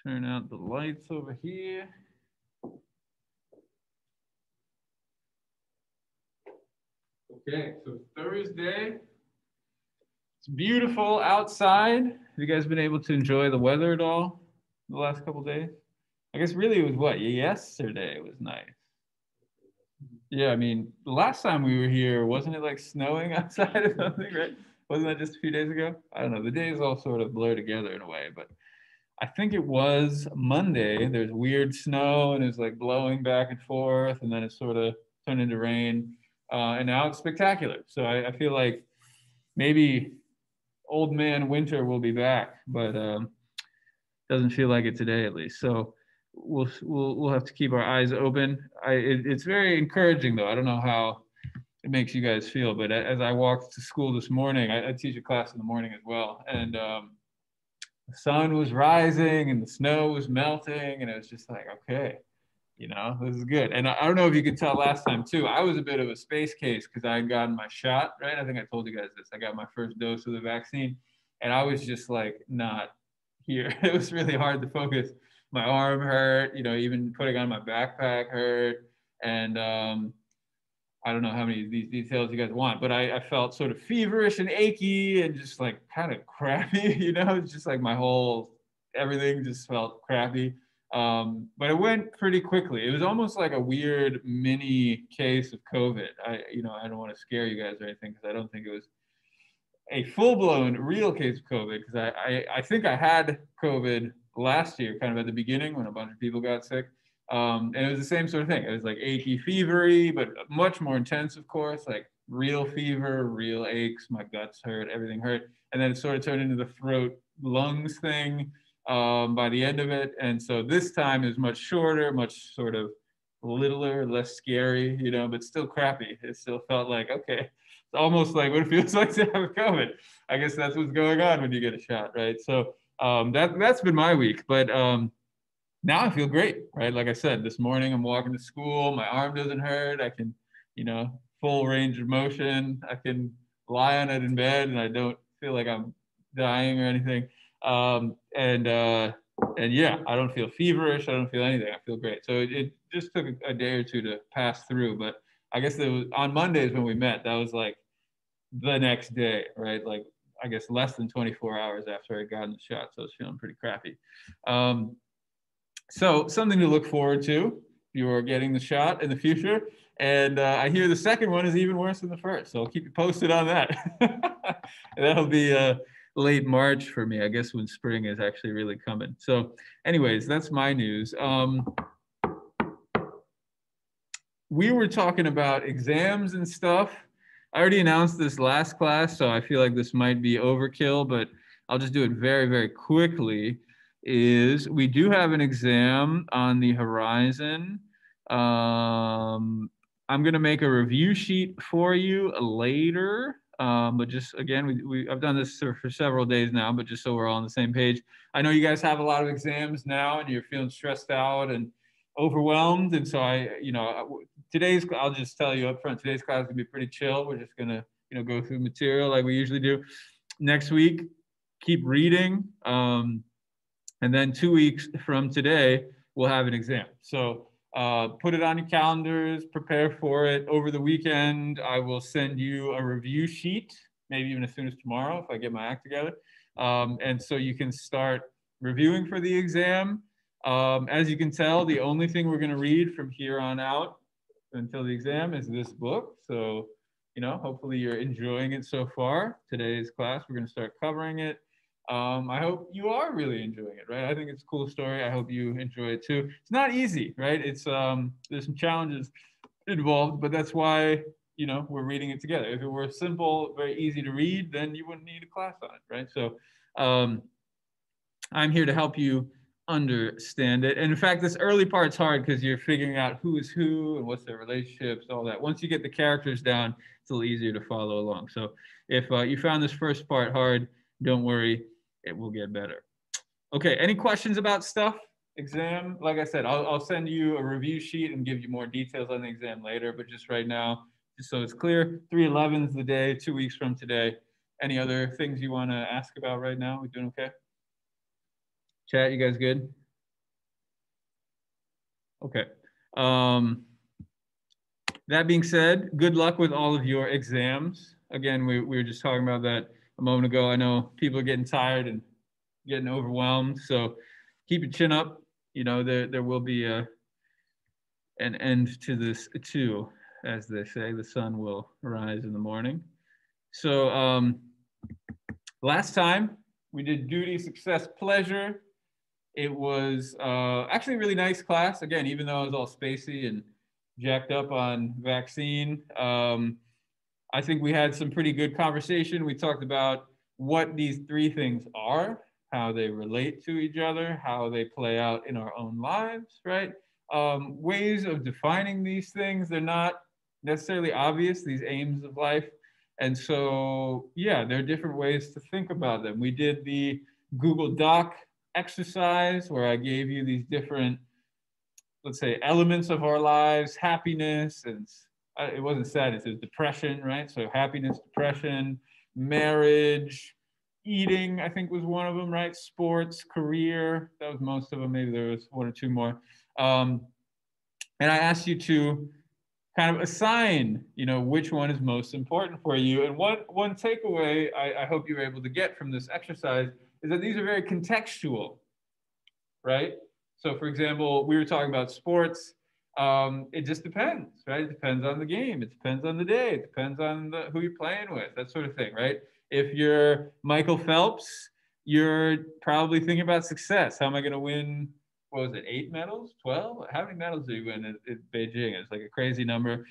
turn out the lights over here. Okay, so Thursday. It's beautiful outside. Have you guys been able to enjoy the weather at all the last couple days? I guess really it was what? Yesterday was nice. Yeah, I mean, the last time we were here, wasn't it like snowing outside or something, right? Wasn't that just a few days ago? I don't know. The days all sort of blur together in a way, but I think it was Monday. There's weird snow and it's like blowing back and forth, and then it sort of turned into rain. And now it's spectacular. So I feel like maybe old man winter will be back, but doesn't feel like it today at least. So we'll have to keep our eyes open. It's very encouraging though. I don't know how it makes you guys feel, but as I walked to school this morning, I teach a class in the morning as well, and the sun was rising and the snow was melting, and it was just like, okay, this is good. And I don't know if you could tell last time too, I was a bit of a space case because I had gotten my shot, right? I think I told you guys this. I got my first dose of the vaccine, and I was just like not here. It was really hard to focus. My arm hurt, even putting on my backpack hurt. And I don't know how many of these details you guys want, but I felt sort of feverish and achy and just like kind of crappy, it's just like everything just felt crappy. But it went pretty quickly. It was almost like a weird mini case of COVID. I don't want to scare you guys or anything because I don't think it was a full-blown real case of COVID because I think I had COVID last year, kind of at the beginning when a bunch of people got sick. And it was the same sort of thing. It was like achy, fevery, but much more intense, of course, like real fever, real aches, my guts hurt, everything hurt. And then it sort of turned into the throat lungs thing by the end of it. And so this time is much shorter, much sort of littler, less scary, but still crappy. It still felt like, okay, it's almost like what it feels like to have COVID. I guess that's what's going on when you get a shot, right? So that's been my week. But now I feel great, right? Like I said, this morning I'm walking to school. My arm doesn't hurt. I can, full range of motion. I can lie on it in bed, and I don't feel like I'm dying or anything. And yeah, I don't feel feverish. I don't feel anything. I feel great. So it just took a day or two to pass through. But I guess it was on Mondays when we met. That was like the next day, right? Like I guess less than 24 hours after I'd gotten the shot. So I was feeling pretty crappy. So something to look forward to if you are getting the shot in the future. And I hear the second one is even worse than the first. So I'll keep you posted on that. That'll be late March for me, I guess, when spring is actually really coming. So anyways, that's my news. We were talking about exams and stuff. I already announced this last class, so I feel like this might be overkill, but I'll just do it very, very quickly. We do have an exam on the horizon. I'm going to make a review sheet for you later. But just again, I've done this for several days now, but just so we're all on the same page. I know you guys have a lot of exams now and you're feeling stressed out and overwhelmed. And so I'll just tell you up front, today's class is going to be pretty chill. We're just going to, go through material like we usually do. Next week, keep reading. And then 2 weeks from today, we'll have an exam. So put it on your calendars, prepare for it. Over the weekend, I will send you a review sheet, maybe even as soon as tomorrow if I get my act together. And so you can start reviewing for the exam. As you can tell, the only thing we're going to read from here on out until the exam is this book. So, hopefully you're enjoying it so far. Today's class, we're going to start covering it. I hope you are really enjoying it, right? I think it's a cool story. I hope you enjoy it too. It's not easy, right? It's there's some challenges involved, but that's why we're reading it together. If it were simple, very easy to read, then you wouldn't need a class on it, right? So I'm here to help you understand it. And in fact, this early part's hard because you're figuring out who is who and what's their relationships, all that. Once you get the characters down, it's a little easier to follow along. So if you found this first part hard, don't worry, it will get better. Okay, any questions about stuff? Exam, like I said, I'll send you a review sheet and give you more details on the exam later, but just right now, just so it's clear, 3/11 is the day, 2 weeks from today. Any other things you want to ask about right now? We doing okay? Chat, you guys good? Okay. That being said, good luck with all of your exams. Again, we were just talking about that a moment ago. I know people are getting tired and getting overwhelmed, so keep your chin up. You know, there will be an end to this too, as they say. The sun will rise in the morning. So last time we did duty, success, pleasure. It was actually a really nice class. Again, even though I was all spacey and jacked up on vaccine, I think we had some pretty good conversation. We talked about what these three things are, how they relate to each other, how they play out in our own lives, right? Ways of defining these things. They're not necessarily obvious, these aims of life. And so, yeah, there are different ways to think about them. We did the Google Doc exercise where I gave you these different, let's say, elements of our lives, happiness, and it wasn't sadness, it was depression, right? So happiness, depression, marriage, eating, I think was one of them, right? Sports, career, that was most of them. Maybe there was one or two more. And I asked you to kind of assign, you know, which one is most important for you. And one takeaway I hope you were able to get from this exercise is that these are very contextual, right? So for example, we were talking about sports. It just depends, right? It depends on the game. It depends on the day. It depends on who you're playing with, that sort of thing, right? If you're Michael Phelps, you're probably thinking about success. How am I going to win? What was it? 8 medals? 12? How many medals did you win at Beijing? It's like a crazy number.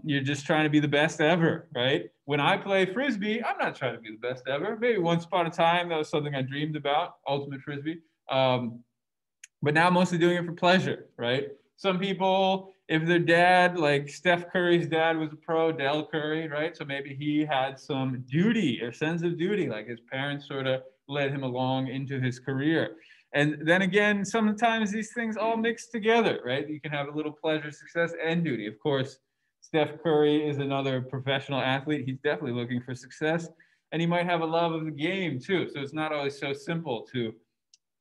You're just trying to be the best ever, right? When I play Frisbee, I'm not trying to be the best ever. Maybe once upon a time, that was something I dreamed about, ultimate Frisbee. But now I'm mostly doing it for pleasure, right? Some people, if their dad, like Steph Curry's dad was a pro, Del Curry, right? So maybe he had some duty or sense of duty, like his parents sort of led him along into his career. And then again, sometimes these things all mix together, right? You can have a little pleasure, success, and duty. Of course, Steph Curry is another professional athlete. He's definitely looking for success. And he might have a love of the game too. So it's not always so simple to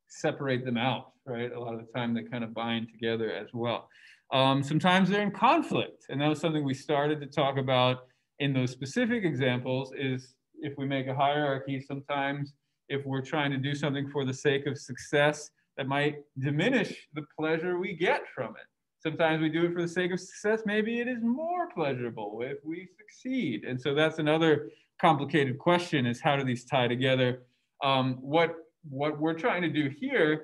separate them out, right? A lot of the time they kind of bind together as well. Sometimes they're in conflict. And that was something we started to talk about in those specific examples is if we make a hierarchy, sometimes if we're trying to do something for the sake of success, that might diminish the pleasure we get from it. Sometimes we do it for the sake of success. Maybe it is more pleasurable if we succeed. And so that's another complicated question is how do these tie together? What we're trying to do here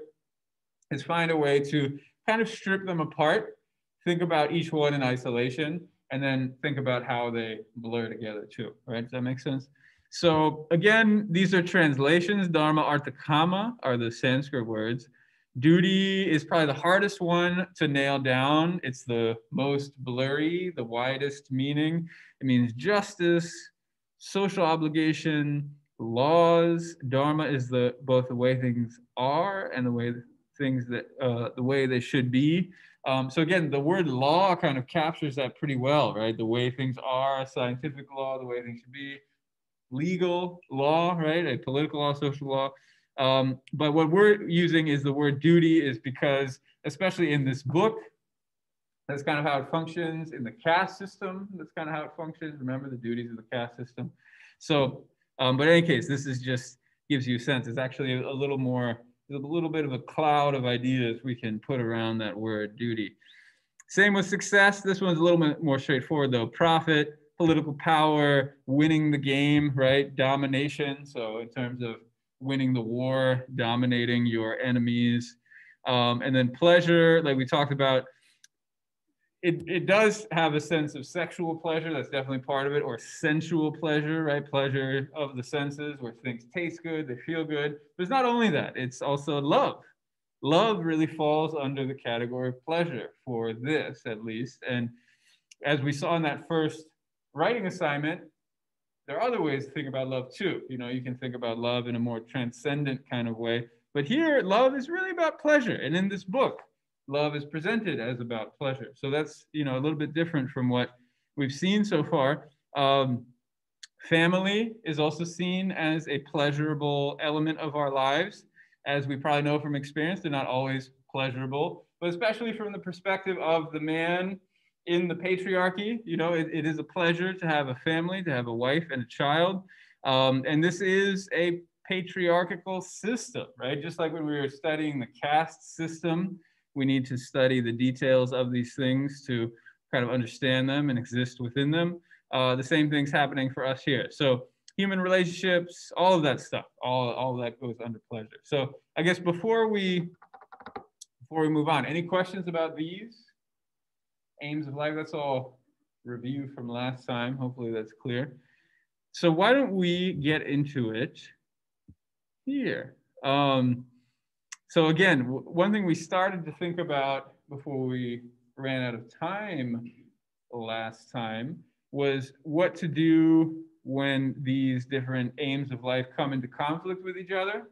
is find a way to kind of strip them apart, think about each one in isolation, and then think about how they blur together too, right? Does that make sense? So again, these are translations. Dharma, artha, kama are the Sanskrit words. Duty is probably the hardest one to nail down. It's the most blurry, the widest meaning. It means justice, social obligation, laws. Dharma is both the way things are and the way things that the way they should be. So again, the word law kind of captures that pretty well, right? The way things are, scientific law, the way things should be, legal law, right? A political law, social law. But what we're using is the word duty is because, especially in this book, that's kind of how it functions. In the caste system, that's kind of how it functions. Remember the duties of the caste system. So, but in any case, this is just gives you a sense. It's actually a little more, there's a little bit of a cloud of ideas we can put around that word duty. Same with success. This one's a little bit more straightforward though. Profit, political power, winning the game, right? Domination. So in terms of winning the war, dominating your enemies. And then pleasure, like we talked about, it does have a sense of sexual pleasure. That's definitely part of it, or sensual pleasure, right? Pleasure of the senses where things taste good, they feel good. But it's not only that, it's also love. Love really falls under the category of pleasure for this, at least. And as we saw in that first writing assignment, there are other ways to think about love too. You know, you can think about love in a more transcendent kind of way. But here, love is really about pleasure. And in this book, love is presented as about pleasure. So that's, you know, a little bit different from what we've seen so far. Family is also seen as a pleasurable element of our lives. As we probably know from experience, they're not always pleasurable, but especially from the perspective of the man in the patriarchy. You know, it is a pleasure to have a family, to have a wife and a child. And this is a patriarchal system, right? Just like when we were studying the caste system, we need to study the details of these things to kind of understand them and exist within them. The same thing's happening for us here. So human relationships, all of that stuff, all of that goes under pleasure. So I guess before we move on, any questions about these aims of life? That's all review from last time. Hopefully that's clear. So why don't we get into it here? So again, one thing we started to think about before we ran out of time last time was what to do when these different aims of life come into conflict with each other,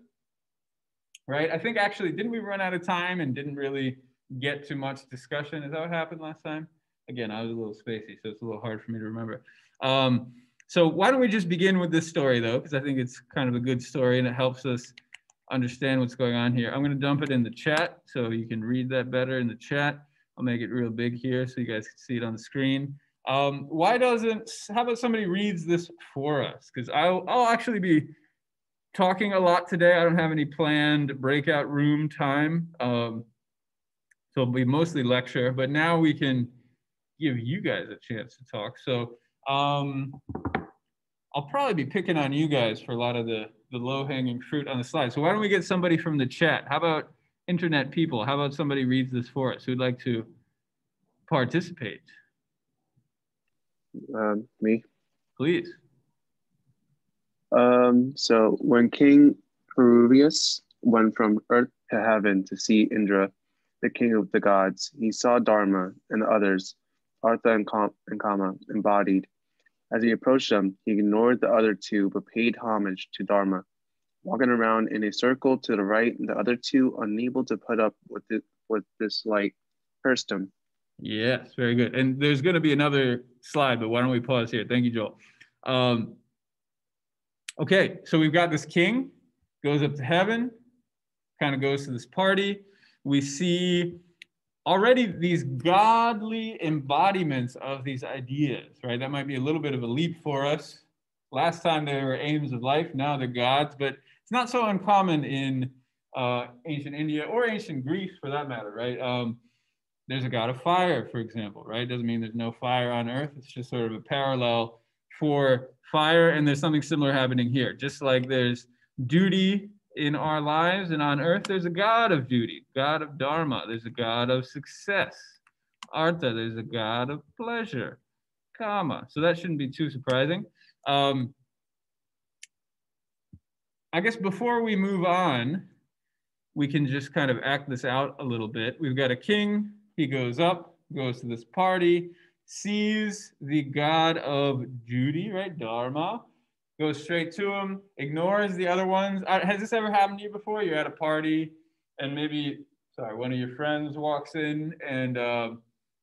right? I think actually, didn't we run out of time and didn't really get too much discussion? Is that what happened last time? Again, I was a little spacey, so it's a little hard for me to remember. So why don't we just begin with this story though, because I think it's kind of a good story and it helps us understand what's going on here. I'm going to dump it in the chat so you can read that better in the chat. I'll make it real big here so you guys can see it on the screen. How about somebody reads this for us? Because I'll actually be talking a lot today. I don't have any planned breakout room time. So it'll be mostly lecture, but now we can give you guys a chance to talk. So I'll probably be picking on you guys for a lot of the low-hanging fruit on the slide. So why don't we get somebody from the chat? How about internet people? How about somebody reads this for us who'd like to participate? Me. Please. So when King Peruvius went from earth to heaven to see Indra, the king of the gods, he saw Dharma and the others, Artha and Kama, embodied. As he approached them, he ignored the other two but paid homage to Dharma. Walking around in a circle to the right, the other two, unable to put up with this light, cursed him. Yes, very good. And there's going to be another slide, but why don't we pause here? Thank you, Joel. Okay, so we've got this king, goes up to heaven, kind of goes to this party. We see already these godly embodiments of these ideas, right? That might be a little bit of a leap for us. Last time they were aims of life, now they're gods, but it's not so uncommon in ancient India or ancient Greece for that matter, right? There's a god of fire, for example, right? Doesn't mean there's no fire on earth. It's just sort of a parallel for fire, and there's something similar happening here. Just like there's duty in our lives and on earth, there's a god of duty, god of dharma. There's a god of success, artha. There's a god of pleasure, kama. So that shouldn't be too surprising. I guess before we move on, we can just kind of act this out a little bit. We've got a king. He goes up, goes to this party, sees the god of duty, right, dharma, goes straight to him, ignores the other ones. Has this ever happened to you before? You're at a party and maybe, one of your friends walks in and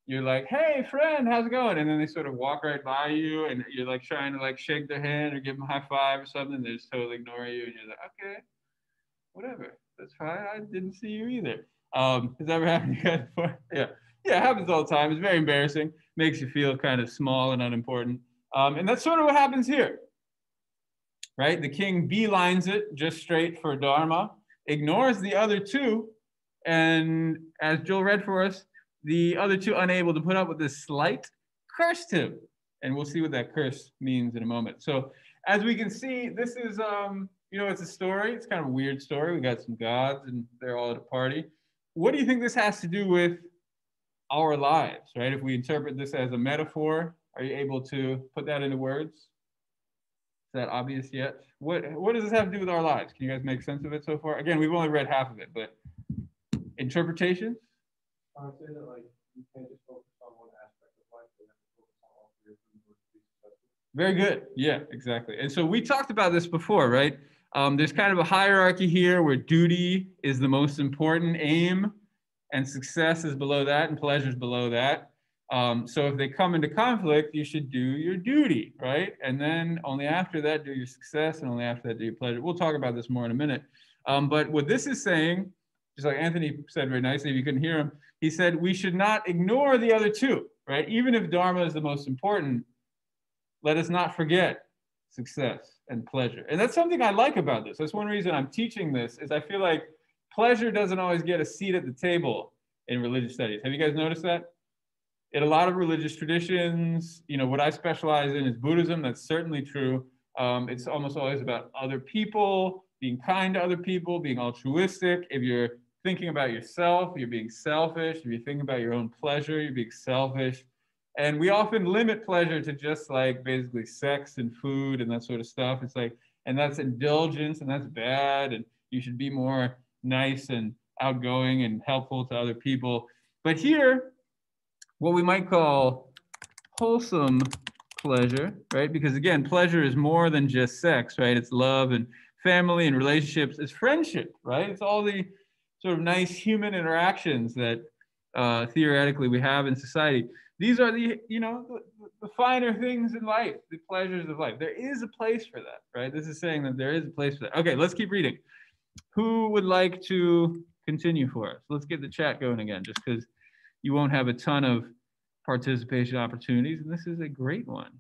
you're like, hey, friend, how's it going? And then they sort of walk right by you and you're like trying to like shake their hand or give them a high five or something. They just totally ignore you and you're like, okay, whatever. That's fine. I didn't see you either. Has that ever happened to you guys before? Yeah, it happens all the time. It's very embarrassing. Makes you feel kind of small and unimportant. And that's sort of what happens here, right? The king beelines it just straight for dharma, ignores the other two, and as Joel read for us, the other two, unable to put up with this slight, cursed him. And we'll see what that curse means in a moment. So as we can see, this is, it's a story. It's kind of a weird story. We got some gods and they're all at a party. What do you think this has to do with our lives, right? If we interpret this as a metaphor, are you able to put that into words? Is that obvious yet? What does this have to do with our lives? Can you guys make sense of it so far? Again, we've only read half of it, but interpretations? I would say that like you can't just focus on one aspect of life, but you have to focus on all three of them to be successful. Very good. Yeah, exactly. And so we talked about this before, right? There's kind of a hierarchy here where duty is the most important aim and success is below that and pleasure is below that. So if they come into conflict, you should do your duty, right? And then only after that, do your success, and only after that, do your pleasure. We'll talk about this more in a minute. But what this is saying just like Anthony said very nicely, if you couldn't hear him, he said we should not ignore the other two, right? Even if Dharma is the most important, let us not forget success and pleasure. And that's something I like about this. That's one reason I'm teaching this, is I feel like pleasure doesn't always get a seat at the table in religious studies. Have you guys noticed that? In a lot of religious traditions, you know, what I specialize in is Buddhism. That's certainly true. It's almost always about other people, being kind to other people, being altruistic. If you're thinking about yourself, you're being selfish. If you're thinking about your own pleasure, you're being selfish. And we often limit pleasure to just like basically sex and food and that sort of stuff. It's like, and that's indulgence and that's bad. And you should be more nice and outgoing and helpful to other people. But here, what we might call wholesome pleasure, right? Because again, pleasure is more than just sex, right? It's love and family and relationships. It's friendship, right? It's all the sort of nice human interactions that theoretically we have in society. These are the, you know, the finer things in life, the pleasures of life. There is a place for that, right? This is saying that there is a place for that. Okay, let's keep reading. Who would like to continue for us? Let's get the chat going again, just because you won't have a ton of participation opportunities, and this is a great one.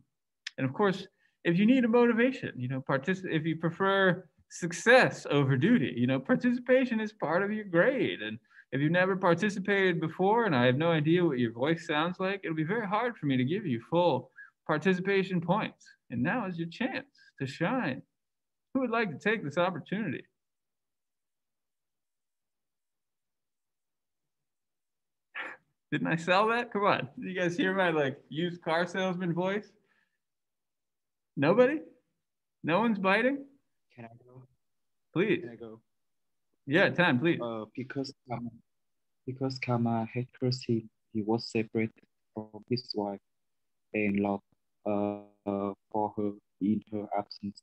And of course, if you need a motivation, you know, if you prefer success over duty, you know, participation is part of your grade. And if you've never participated before and I have no idea what your voice sounds like, it'll be very hard for me to give you full participation points. And now is your chance to shine. Who would like to take this opportunity? Didn't I sell that? Come on. Did you guys hear my like used car salesman voice? Nobody? No one's biting? Can I go? Please. Can I go? Yeah, Tan, please. Because Kama had cursed him, he was separated from his wife and loved for her in her absence.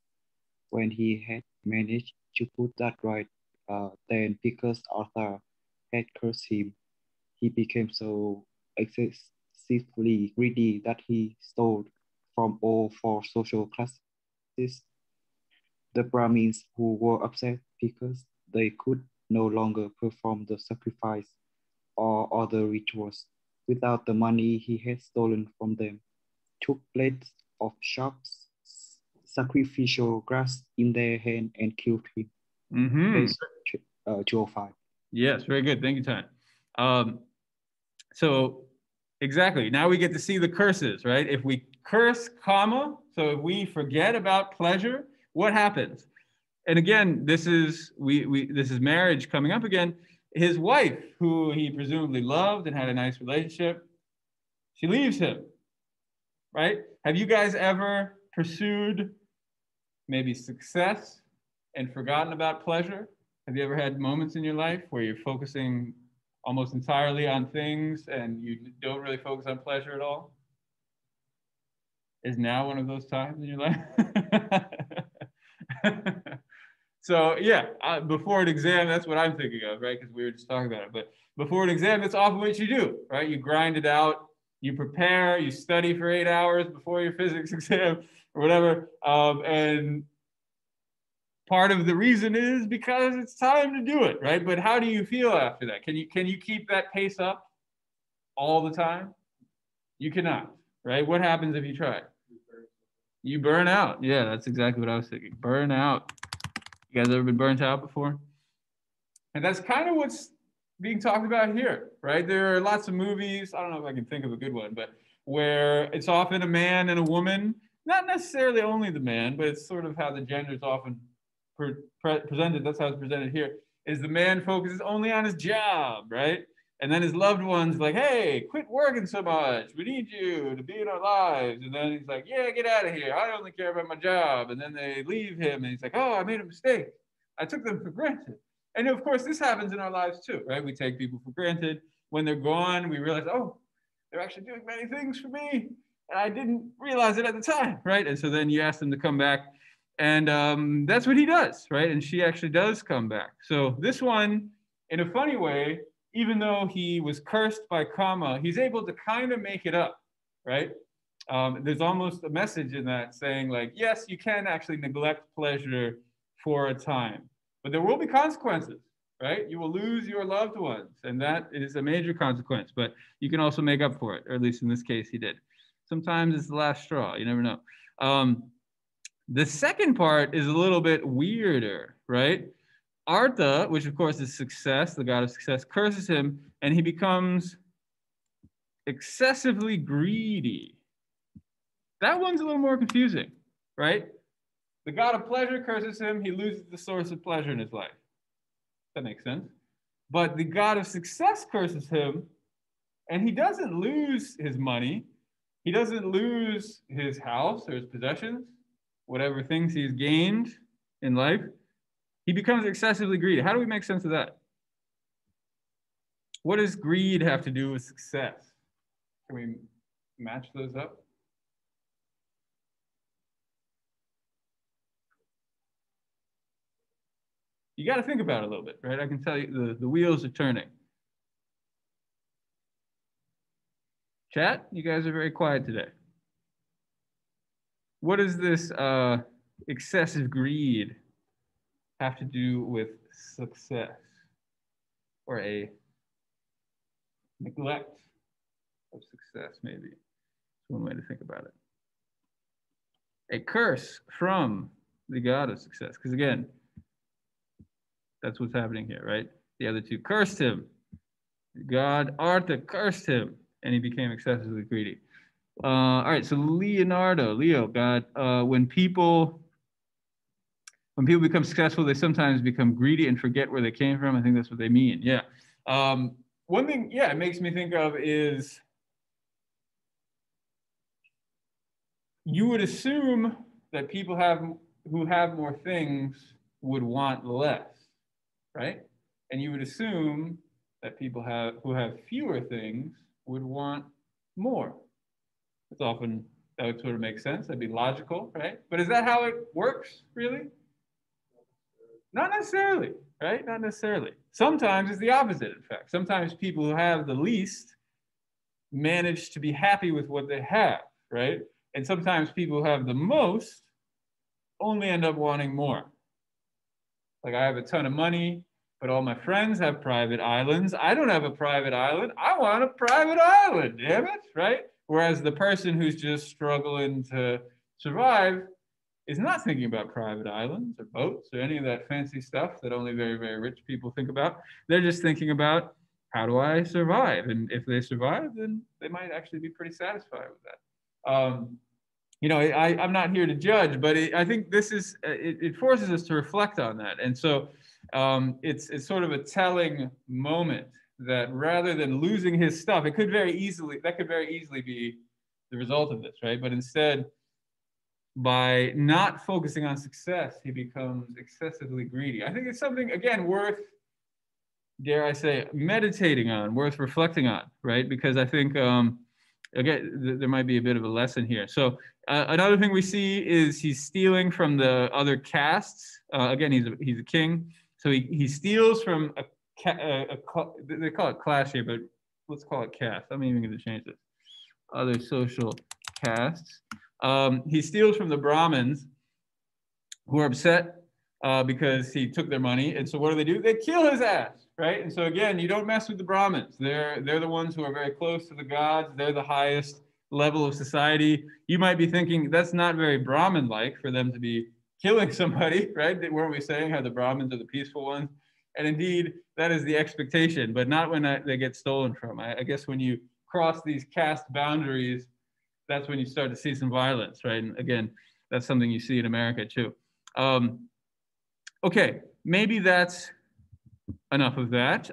When he had managed to put that right, then because Arthur had cursed him, he became so excessively greedy that he stole from all four social classes. The Brahmins, who were upset because they could no longer perform the sacrifice or other rituals without the money he had stolen from them, took plates of sharp sacrificial grass in their hand and killed him. Page 205. Yes, very good. Thank you, Tan. So exactly, now we get to see the curses, right? If we curse Kama, so if we forget about pleasure, what happens? And again, this is this is marriage coming up again. His wife, who he presumably loved and had a nice relationship, she leaves him, right? Have you guys ever pursued maybe success and forgotten about pleasure? Have you ever had moments in your life where you're focusing almost entirely on things and you don't really focus on pleasure at all? Is now one of those times in your life? So yeah, before an exam, that's what I'm thinking of, right? Because we were just talking about it. But before an exam, that's often what you do, right? You grind it out, you prepare, you study for 8 hours before your physics exam or whatever. And part of the reason is because it's time to do it, right? But how do you feel after that? Can you keep that pace up all the time? You cannot, right? What happens if you try? You burn out. Yeah, that's exactly what I was thinking. Burn out. You guys ever been burnt out before? And that's kind of what's being talked about here, right? There are lots of movies, I don't know if I can think of a good one, but where it's often a man and a woman, not necessarily only the man, but it's sort of how the gender is often presented. That's how it's presented here, is the man focuses only on his job, right? And then his loved one's like, hey, quit working so much. We need you to be in our lives. And then he's like, yeah, get out of here. I only care about my job. And then they leave him and he's like, oh, I made a mistake. I took them for granted. And of course, this happens in our lives too, right? We take people for granted. When they're gone, we realize, oh, they're actually doing many things for me. And I didn't realize it at the time, right? And so then you ask them to come back. And that's what he does, right? And she actually does come back. So this one, in a funny way, even though he was cursed by Kama, he's able to kind of make it up, right? There's almost a message in that saying like, yes, you can actually neglect pleasure for a time, but there will be consequences, right? You will lose your loved ones, and that is a major consequence, but you can also make up for it, or at least in this case, he did. Sometimes it's the last straw, you never know. The second part is a little bit weirder, right? Artha, which of course is success, the god of success, curses him, and he becomes excessively greedy. That one's a little more confusing, right? The god of pleasure curses him, he loses the source of pleasure in his life. That makes sense. But the god of success curses him, and he doesn't lose his money. He doesn't lose his house or his possessions, whatever things he's gained in life. He becomes excessively greedy. How do we make sense of that? What does greed have to do with success? Can we match those up? You got to think about it a little bit, right? I can tell you the wheels are turning. Chat, you guys are very quiet today. What does this excessive greed have to do with success, or a neglect of success, maybe? That's one way to think about it. A curse from the god of success, because again, that's what's happening here, right? The other two cursed him. God Artha cursed him, and he became excessively greedy. All right, so Leo, God, when people become successful, they sometimes become greedy and forget where they came from. I think that's what they mean. Yeah. One thing, yeah, it makes me think of is you would assume that people who have more things would want less, right? And you would assume that people who have fewer things would want more. It's often, that would sort of make sense. That'd be logical, right? But is that how it works, really? Not necessarily, right? Not necessarily. Sometimes it's the opposite, in fact. Sometimes people who have the least manage to be happy with what they have, right? And sometimes people who have the most only end up wanting more. Like, I have a ton of money, but all my friends have private islands. I don't have a private island. I want a private island, damn it, right? Whereas the person who's just struggling to survive is not thinking about private islands or boats or any of that fancy stuff that only very, very rich people think about. They're just thinking about, how do I survive? And if they survive, then they might actually be pretty satisfied with that. You know, I'm not here to judge, but I think this is, it forces us to reflect on that. And so it's sort of a telling moment that rather than losing his stuff, that could very easily be the result of this, right? But instead, by not focusing on success, he becomes excessively greedy. I think it's something, again, worth, dare I say, meditating on, worth reflecting on, right? Because I think, again, there might be a bit of a lesson here. So another thing we see is he's stealing from the other castes. Again, he's a king. So he steals from they call it class here, but let's call it caste. I'm even going to change this. Other social castes. He steals from the Brahmins, who are upset because he took their money. And so what do? They kill his ass, right? And so again, you don't mess with the Brahmins. They're the ones who are very close to the gods. They're the highest level of society. You might be thinking that's not very Brahmin-like for them to be killing somebody, right? Weren't we saying how the Brahmins are the peaceful ones? And indeed, that is the expectation, but not when they get stolen from. I guess when you cross these caste boundaries, that's when you start to see some violence, right? And again, that's something you see in America too. Okay, maybe that's enough of that.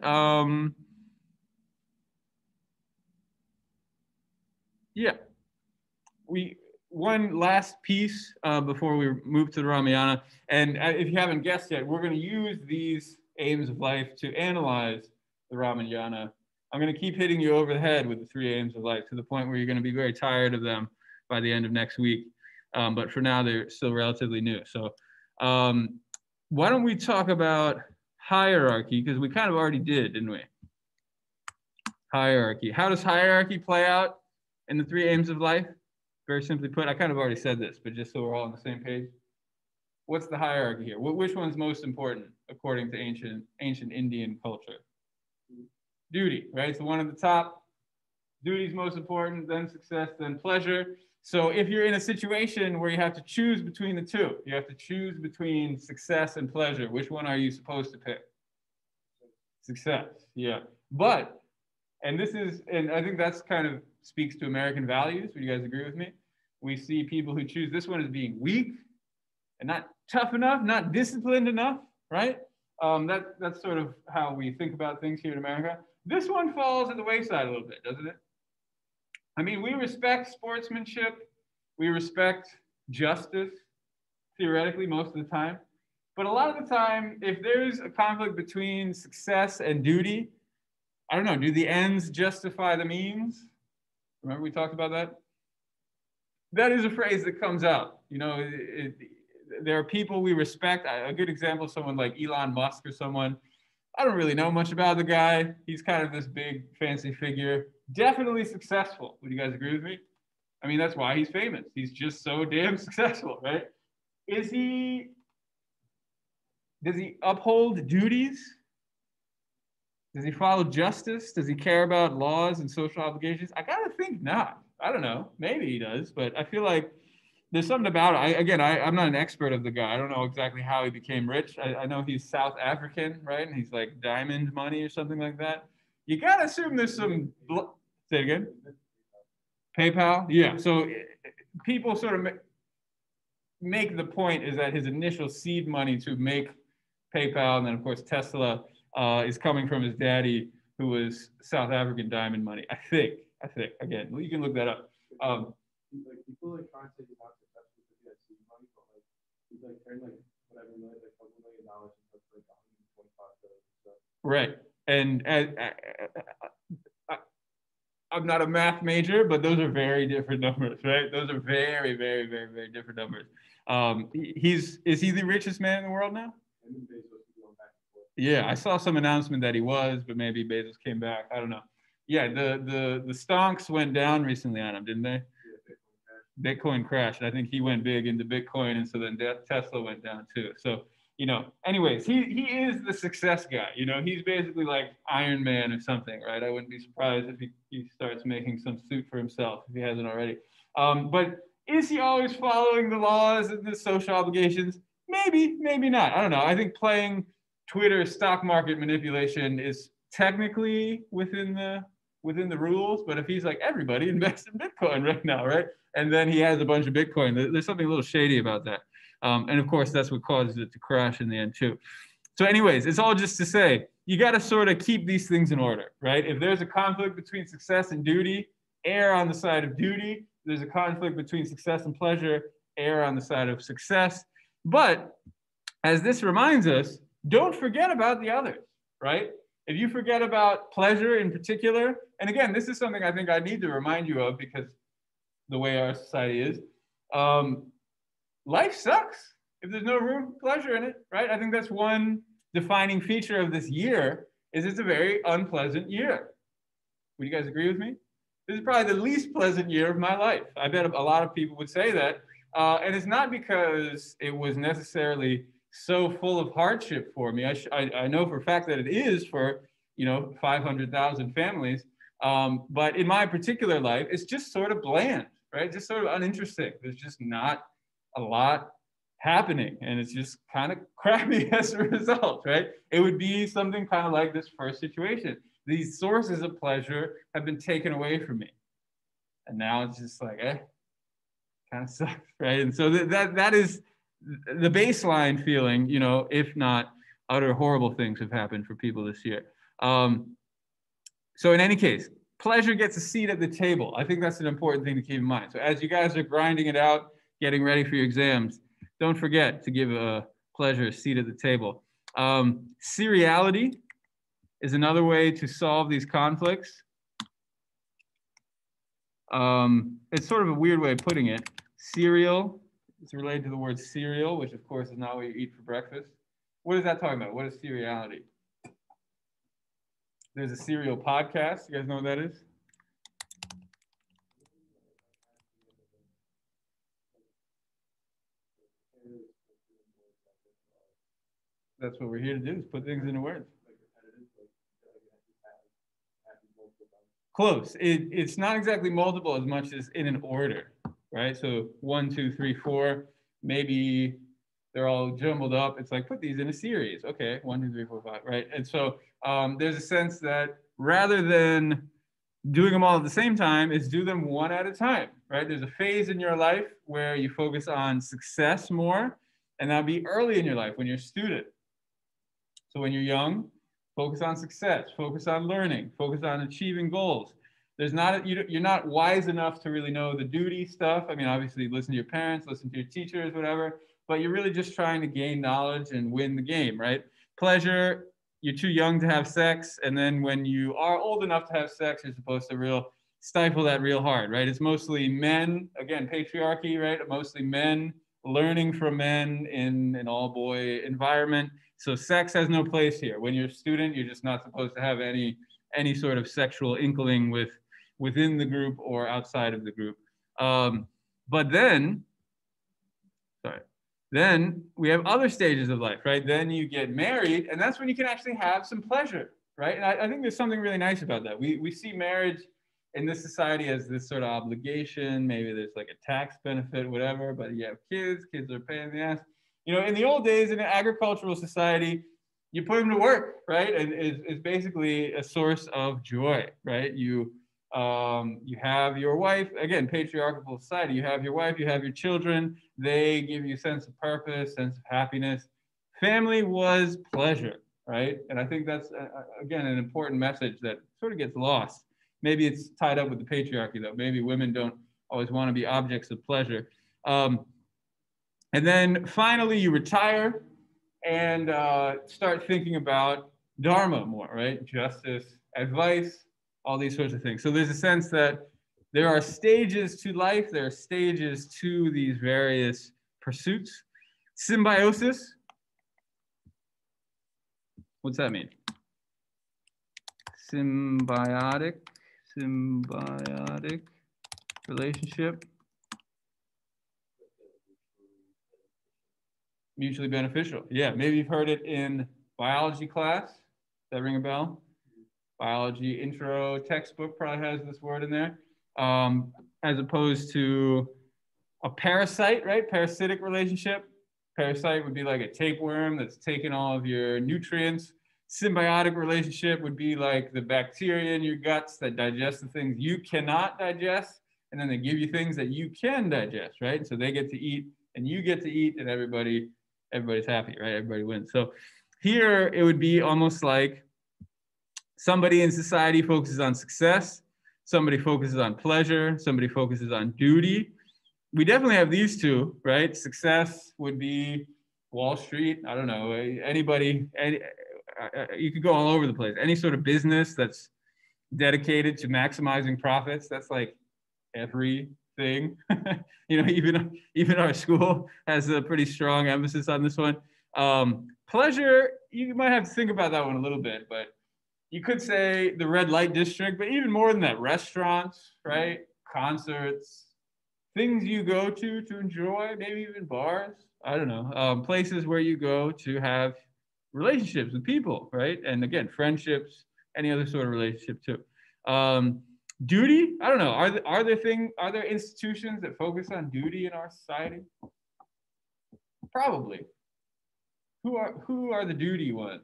Yeah, one last piece before we move to the Ramayana. And if you haven't guessed yet, we're going to use these aims of life to analyze the Ramayana. I'm going to keep hitting you over the head with the 3 aims of life to the point where you're going to be very tired of them by the end of next week. But for now, they're still relatively new. So why don't we talk about hierarchy? Because we kind of already did, didn't we? Hierarchy. How does hierarchy play out in the 3 aims of life? Very simply put, I kind of already said this, but just so we're all on the same page. what's the hierarchy here? Which one's most important according to ancient Indian culture? Duty, right? So one at the top, duty's most important, then success, then pleasure. So if you're in a situation where you have to choose between the two, you have to choose between success and pleasure, which one are you supposed to pick? Success, yeah. But, and I think that's kind of speaks to American values. Would you guys agree with me? We see people who choose this one as being weak and not tough enough, not disciplined enough, right? That's sort of how we think about things here in America. This one falls at the wayside a little bit, doesn't it? I mean, we respect sportsmanship, we respect justice, theoretically, most of the time. But a lot of the time, if there's a conflict between success and duty, I don't know, do the ends justify the means? Remember we talked about that? That is a phrase that comes out. You know, there are people we respect. A good example is someone like Elon Musk or someone. I don't really know much about the guy. He's kind of this big fancy figure. Definitely successful. Would you guys agree with me? I mean, that's why he's famous. He's just so damn successful, right? Does he uphold duties? Does he follow justice? Does he care about laws and social obligations? I gotta think not. I don't know. Maybe he does, but I feel like there's something about it. I'm not an expert of the guy. I don't know exactly how he became rich. I know he's South African, right? And he's like diamond money or something like that. You gotta assume there's some. Say it again. PayPal, yeah. So people sort of make the point is that his initial seed money to make PayPal, and then of course Tesla, is coming from his daddy, who was South African diamond money. I think. Again, you can look that up. Like people like trying to say he's not successful because he has seed money, but like he's like turned like whatever million, like $1 million into like 125 billion. So. Right, and I'm not a math major, but those are very different numbers, right? Those are very, very, very, very different numbers. Is he the richest man in the world now? Yeah, I saw some announcement that he was, but maybe Bezos came back. I don't know. Yeah, the stonks went down recently on him, didn't they? Bitcoin crashed. I think he went big into Bitcoin, and so then Tesla went down too. So, you know, anyways, he is the success guy. You know, he's basically like Iron Man or something, right? I wouldn't be surprised if he starts making some suit for himself if he hasn't already. But is he always following the laws and the social obligations? Maybe, maybe not. I don't know. I think playing Twitter stock market manipulation is technically within the rules, but if he's like, everybody invest in Bitcoin right now, right? And then he has a bunch of Bitcoin, there's something a little shady about that. And of course, that's what causes it to crash in the end too. So anyways, it's all just to say, you got to sort of keep these things in order, right? If there's a conflict between success and duty, err on the side of duty. If there's a conflict between success and pleasure, err on the side of success. But as this reminds us, don't forget about the others, right? If you forget about pleasure in particular, and again, this is something I think I need to remind you of because the way our society is, life sucks if there's no room for pleasure in it, right? I think that's one defining feature of this year is it's a very unpleasant year. Would you guys agree with me? This is probably the least pleasant year of my life. I bet a lot of people would say that. And it's not because it was necessarily so full of hardship for me. I know for a fact that it is for, 500,000 families. But in my particular life, it's just sort of bland, right? Just sort of uninteresting. There's just not a lot happening, and it's just kind of crappy as a result, right? It would be something kind of like this first situation. These sources of pleasure have been taken away from me. And now it's just like, kind of sucks, right? And so that is the baseline feeling, if not utter horrible things have happened for people this year. So in any case, pleasure gets a seat at the table. I think that's an important thing to keep in mind. So as you guys are grinding it out, getting ready for your exams, don't forget to give pleasure a seat at the table. Seriality is another way to solve these conflicts. It's sort of a weird way of putting it. Cereal is related to the word cereal, which of course is not what you eat for breakfast. What is that talking about? What is seriality? There's a Serial podcast. You guys know what that is? that's what we're here to do, is put things into words. Close. It's not exactly multiple as much as in an order, right? So 1, 2, 3, 4, maybe they're all jumbled up. It's like, put these in a series. Okay, 1, 2, 3, 4, 5, right? And so there's a sense that rather than doing them all at the same time, is do them one at a time, right? There's a phase in your life where you focus on success more, and that'll be early in your life when you're a student. So when you're young, focus on success, focus on learning, focus on achieving goals. There's not, you're not wise enough to really know the duty stuff. I mean, obviously listen to your parents, listen to your teachers, whatever, but you're really just trying to gain knowledge and win the game, right? Pleasure, you're too young to have sex. And then when you are old enough to have sex, you're supposed to stifle that real hard, right? It's mostly men, again, patriarchy, right? Mostly men learning from men in an all boy environment. So sex has no place here. When you're a student, you're just not supposed to have any sort of sexual inkling within the group or outside of the group. But then we have other stages of life, right? Then you get married, and that's when you can actually have some pleasure, right? And I think there's something really nice about that. We see marriage in this society as this sort of obligation. Maybe there's like a tax benefit, whatever, but you have kids are a pain in the ass. You know, in the old days, in an agricultural society, you put them to work, right? And it's basically a source of joy, right? You have your wife, again, patriarchal society, you have your wife, you have your children, they give you a sense of purpose, sense of happiness. Family was pleasure, right? And I think that's, again, an important message that sort of gets lost. Maybe it's tied up with the patriarchy, though. Maybe women don't always want to be objects of pleasure. And then finally, you retire and start thinking about dharma more, right? Justice, advice, all these sorts of things. So there's a sense that there are stages to life. There are stages to these various pursuits. Symbiosis. What's that mean? Symbiotic relationship. Mutually beneficial. Yeah, maybe you've heard it in biology class. Does that ring a bell? Biology intro textbook probably has this word in there. As opposed to a parasite, right? Parasitic relationship. Parasite would be like a tapeworm that's taking all of your nutrients. Symbiotic relationship would be like the bacteria in your guts that digest the things you cannot digest, and then they give you things that you can digest, right? So they get to eat and you get to eat, and everybody's happy, right? Everybody wins. So here it would be almost like somebody in society focuses on success, somebody focuses on pleasure, somebody focuses on duty. We definitely have these two, right? Success would be Wall Street. I don't know, anybody, you could go all over the place. Any sort of business that's dedicated to maximizing profits, that's like everything. You know, even our school has a pretty strong emphasis on this one. Pleasure, you might have to think about that one a little bit, but you could say the red light district, but even more than that, restaurants, right? Concerts, things you go to enjoy, maybe even bars, I don't know, places where you go to have relationships with people, right? And again, friendships, any other sort of relationship too. Duty, I don't know, are there institutions that focus on duty in our society? Probably. Who are the duty ones?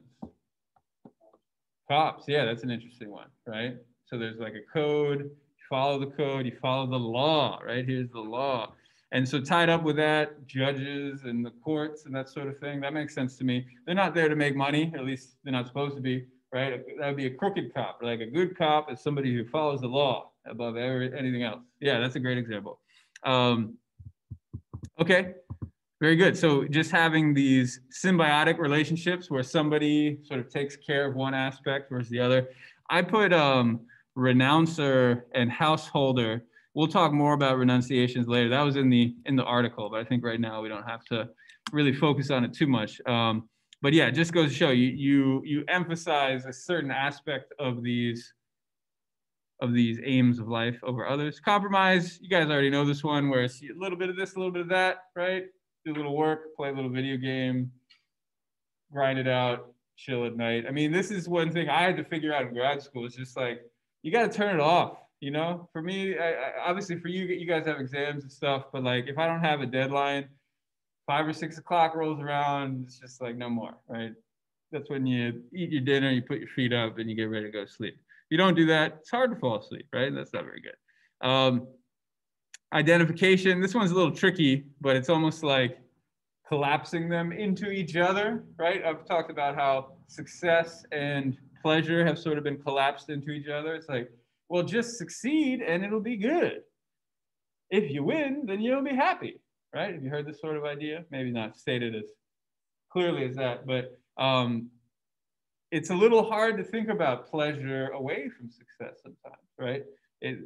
Cops, yeah, that's an interesting one, right? So there's like a code, you follow the code, you follow the law, right? Here's the law. And so tied up with that, judges and the courts and that sort of thing, that makes sense to me. They're not there to make money, at least they're not supposed to be, right? That would be a crooked cop. Like a good cop is somebody who follows the law above anything else. Yeah, that's a great example. Okay, very good. So just having these symbiotic relationships where somebody sort of takes care of one aspect versus the other. I put renouncer and householder. We'll talk more about renunciations later. That was in the article, but I think right now we don't have to really focus on it too much. But yeah, it just goes to show you emphasize a certain aspect of these aims of life over others. Compromise, you guys already know this one, where it's a little bit of this, a little bit of that, right? Do a little work, play a little video game, grind it out, chill at night. I mean, this is one thing I had to figure out in grad school. It's just like, you got to turn it off. You know, for me, obviously for you, you guys have exams and stuff, but like if I don't have a deadline, 5 or 6 o'clock rolls around, it's just like no more, right? That's when you eat your dinner, you put your feet up, and you get ready to go to sleep. If you don't do that, it's hard to fall asleep, right? That's not very good. Identification, this one's a little tricky, but it's almost like collapsing them into each other, right? I've talked about how success and pleasure have sort of been collapsed into each other. It's like, well, just succeed and it'll be good. If you win, then you'll be happy, right? Have you heard this sort of idea? Maybe not stated as clearly as that, but it's a little hard to think about pleasure away from success sometimes, right?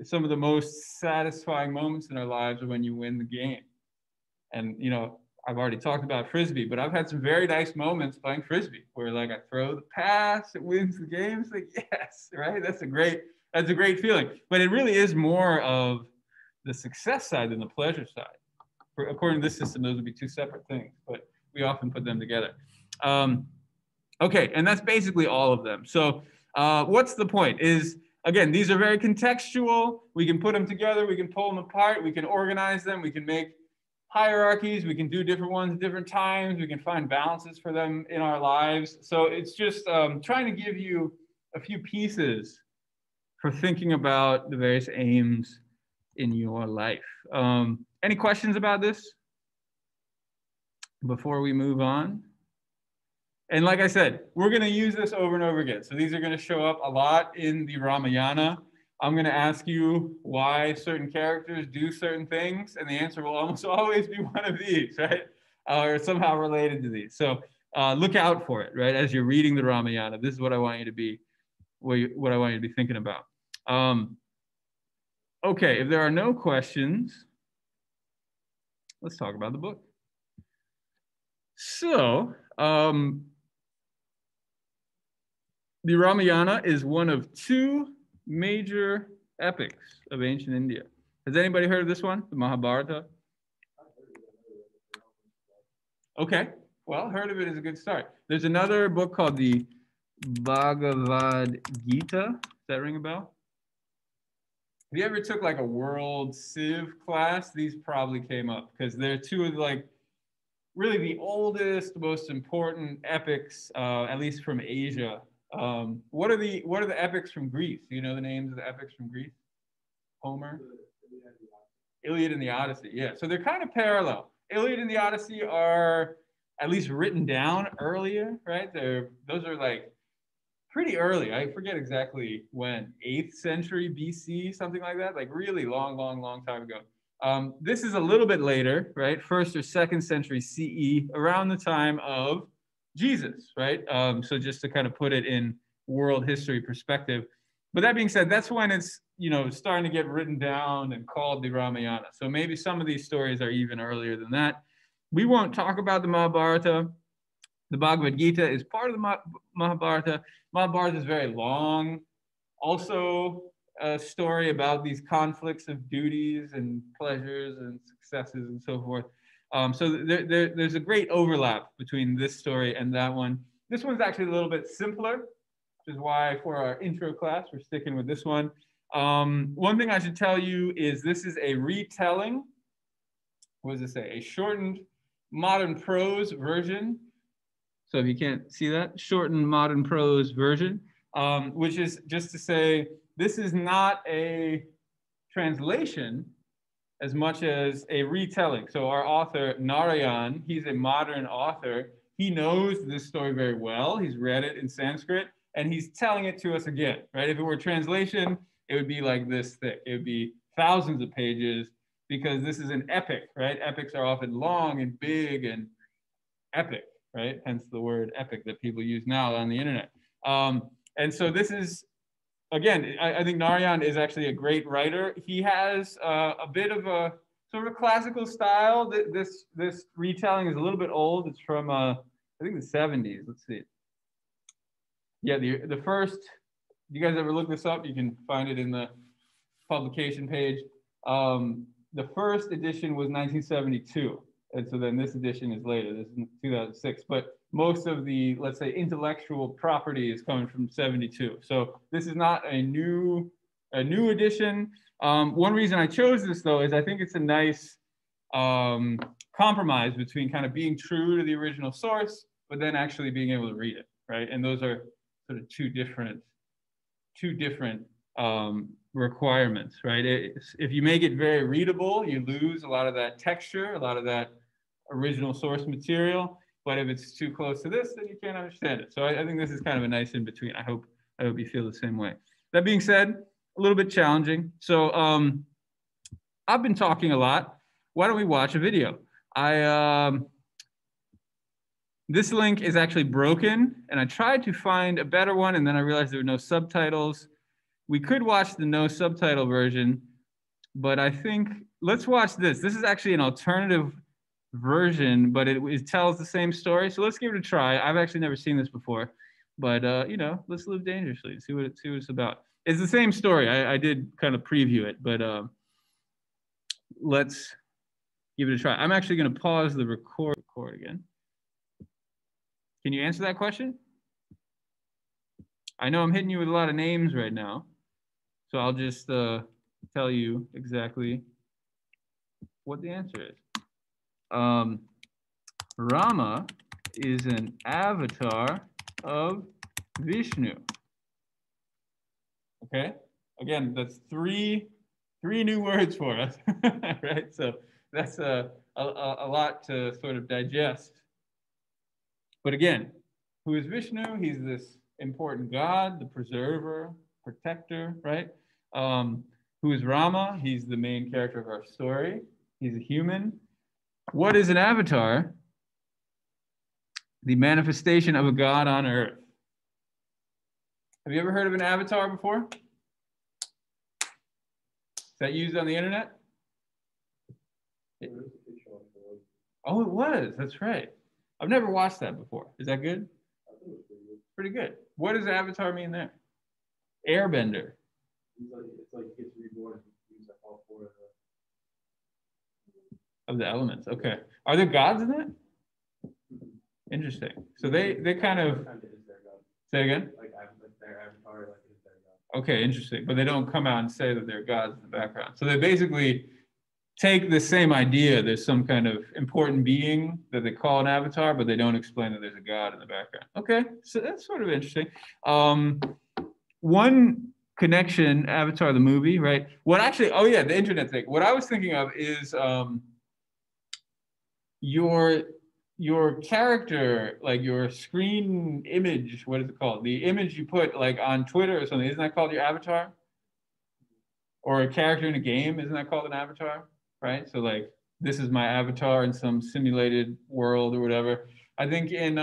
Some of the most satisfying moments in our lives are when you win the game. And, you know, I've already talked about Frisbee, but I've had some very nice moments playing Frisbee where like I throw the pass, it wins the game. It's like, yes, right? That's a great feeling. But it really is more of the success side than the pleasure side. According to this system, those would be two separate things, but we often put them together. Okay, and that's basically all of them. So what's the point is, again, these are very contextual. We can put them together. We can pull them apart. We can organize them. We can make hierarchies. We can do different ones at different times. We can find balances for them in our lives. So it's just trying to give you a few pieces for thinking about the various aims in your life. Any questions about this before we move on? And like I said, we're going to use this over and over again. So these are going to show up a lot in the Ramayana. I'm going to ask you why certain characters do certain things, and the answer will almost always be one of these, right? Or somehow related to these. So look out for it, right? As you're reading the Ramayana, this is what I want you to be, what I want you to be thinking about. Okay, if there are no questions, let's talk about the book. So, the Ramayana is one of two major epics of ancient India. Has anybody heard of this one, the Mahabharata? Okay, well, heard of it is a good start. There's another book called the Bhagavad Gita. Does that ring a bell? If you ever took like a world civ class, these probably came up because they're two of like really the oldest, most important epics, at least from Asia. What are the epics from Greece? Do you know the names of the epics from Greece? Homer? Iliad and the Odyssey, yeah. So they're kind of parallel. Iliad and the Odyssey are at least written down earlier, right? Those are like pretty early. I forget exactly when, 8th century BC, something like that, like really long time ago. This is a little bit later, right? 1st or 2nd century CE, around the time of Jesus, right? So just to kind of put it in world history perspective. But that being said, that's when it's, you know, starting to get written down and called the Ramayana. So maybe some of these stories are even earlier than that. We won't talk about the Mahabharata. The Bhagavad Gita is part of the Mahabharata. Mahabharata is very long. Also a story about these conflicts of duties and pleasures and successes and so forth. So there's a great overlap between this story and that one. This one's actually a little bit simpler, which is why for our intro class, we're sticking with this one. One thing I should tell you is this is a retelling. What does it say? A shortened modern prose version. So if you can't see that, shortened modern prose version, which is just to say, this is not a translation as much as a retelling. So our author, Narayan, he's a modern author. He knows this story very well. He's read it in Sanskrit, and he's telling it to us again, right? If it were translation, it would be like this thick. It would be thousands of pages because this is an epic, right? Epics are often long and big and epic, right? Hence the word epic that people use now on the internet. And so this is, again, I think Narayan is actually a great writer. He has a bit of a sort of classical style. This retelling is a little bit old. It's from, I think, the 70s. Let's see. Yeah, the first, you guys ever look this up? You can find it in the publication page. The first edition was 1972. And so then this edition is later. This is 2006. But most of the, let's say, intellectual property is coming from 72. So this is not a new edition. One reason I chose this, though, is I think it's a nice compromise between kind of being true to the original source, but then actually being able to read it, right? And those are sort of two different requirements, right? If you make it very readable, you lose a lot of that texture, a lot of that original source material. But if it's too close to this, then you can't understand it. So I think this is kind of a nice in between. I hope you feel the same way. That being said, a little bit challenging. So I've been talking a lot. Why don't we watch a video? This link is actually broken, and I tried to find a better one, and then I realized there were no subtitles. We could watch the no subtitle version, but I think let's watch this. This is actually an alternative version, but it tells the same story. So let's give it a try. I've actually never seen this before, but you know, let's live dangerously and see what it's about. It's the same story. I did kind of preview it, but let's give it a try. I'm actually going to pause the record again. Can you answer that question? I know I'm hitting you with a lot of names right now, so I'll just tell you exactly what the answer is. Rama is an avatar of Vishnu. Okay, again, that's three new words for us, right? So that's a lot to sort of digest. But again, who is Vishnu? He's this important god, the preserver, protector, right? Who is Rama? He's the main character of our story. He's a human. What is an avatar? The manifestation of a god on earth. Have you ever heard of an avatar before? Is that used on the internet? Oh, it was. That's right. I've never watched that before. Is that good? Pretty good. What does avatar mean there? Airbender. It's like gets reborn. He's like all four of the elements. Okay. Are there gods in that? Interesting. So they kind of say again? Like their avatar, like is their god. Okay, interesting. But they don't come out and say that they're gods in the background. So they basically take the same idea. There's some kind of important being that they call an avatar, but they don't explain that there's a god in the background. Okay, so that's sort of interesting. One connection, Avatar the movie, right? What actually, oh yeah, the internet thing. What I was thinking of is your character, like your screen image, what is it called? The image you put like on Twitter or something, isn't that called your avatar? Or a character in a game, isn't that called an avatar? Right? So like, this is my avatar in some simulated world or whatever. I think in,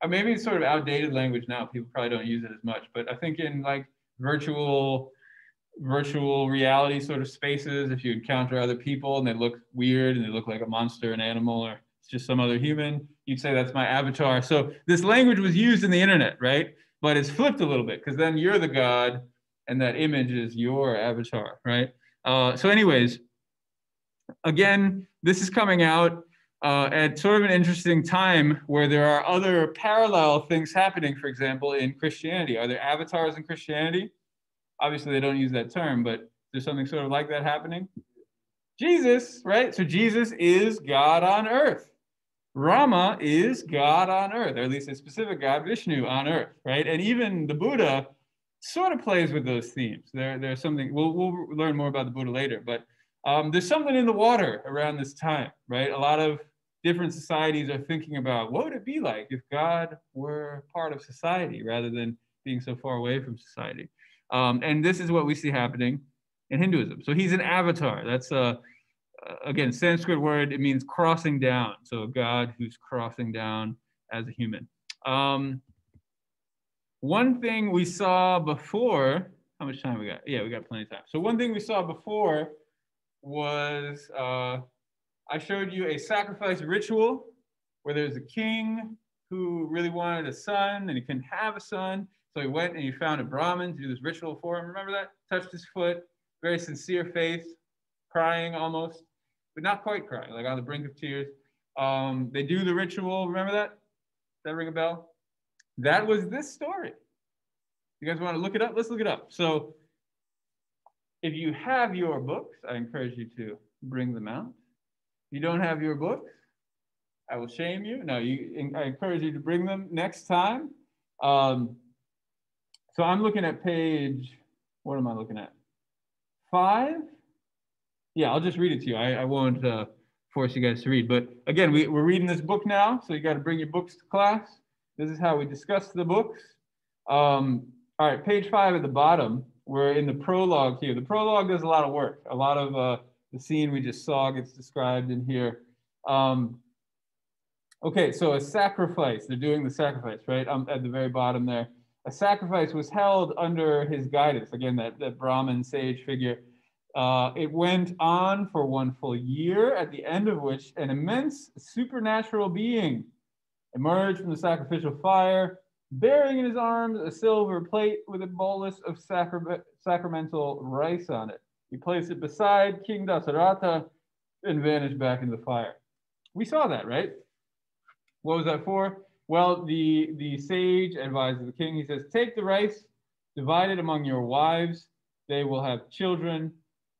maybe it's sort of outdated language now, people probably don't use it as much, but I think in like virtual reality sort of spaces, if you encounter other people and they look weird and they look like a monster, an animal, or it's just some other human, you'd say that's my avatar. So this language was used in the internet, right? But it's flipped a little bit because then you're the god and that image is your avatar, right? So anyways, again, this is coming out at sort of an interesting time where there are other parallel things happening, for example, in Christianity. Are there avatars in Christianity? Obviously, they don't use that term, but there's something sort of like that happening. Jesus, right? So Jesus is God on earth. Rama is God on earth, or at least a specific God, Vishnu, on earth, right? And even the Buddha sort of plays with those themes. There's something, we'll learn more about the Buddha later, but there's something in the water around this time, right? A lot of different societies are thinking about what would it be like if God were part of society rather than being so far away from society. And this is what we see happening in Hinduism. So he's an avatar. That's again, Sanskrit word, it means crossing down. So a god who's crossing down as a human. One thing we saw before, how much time we got? Yeah, we got plenty of time. So one thing we saw before was, I showed you a sacrifice ritual where there's a king who really wanted a son and he couldn't have a son. So he went and he found a Brahmin to do this ritual for him. Remember that? Touched his foot, very sincere faith, crying almost. but not quite crying, like on the brink of tears. They do the ritual. Remember that? Does that ring a bell? That was this story. You guys want to look it up? Let's look it up. So if you have your books, I encourage you to bring them out. If you don't have your books, I will shame you. No, I encourage you to bring them next time. So I'm looking at page, what am I looking at? 5? Yeah, I'll just read it to you. I won't force you guys to read. But again, we're reading this book now, so you got to bring your books to class. This is how we discuss the books. All right, page 5 at the bottom. We're in the prologue here. The prologue does a lot of work. A lot of the scene we just saw gets described in here. Okay, so a sacrifice. They're doing the sacrifice, right? At the very bottom there. A sacrifice was held under his guidance. Again, that Brahmin sage figure. It went on for 1 full year, at the end of which an immense supernatural being emerged from the sacrificial fire, bearing in his arms a silver plate with a bolus of sacramental rice on it. He placed it beside King Dasaratha and vanished back into the fire. We saw that, right? What was that for? Well, the sage advises the king. He says, take the rice, divide it among your wives. They will have children.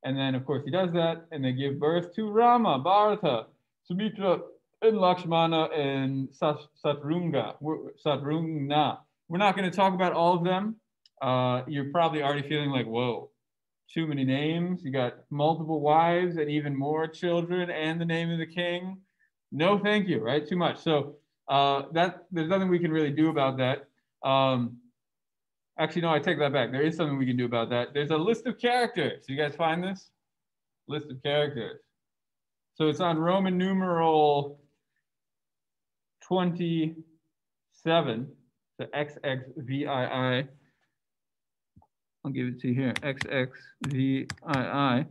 And then, of course, he does that. And they give birth to Rama, Bharata, Sumitra, and Lakshmana, and Satrugna. We're not going to talk about all of them. You're probably already feeling like, whoa, too many names. You got multiple wives and even more children and the name of the king. No, thank you, right? Too much. So there's nothing we can really do about that. Actually, no, I take that back. There is something we can do about that. There's a list of characters. You guys find this? List of characters. So it's on Roman numeral 27, so XXVII. I'll give it to you here, XXVII. I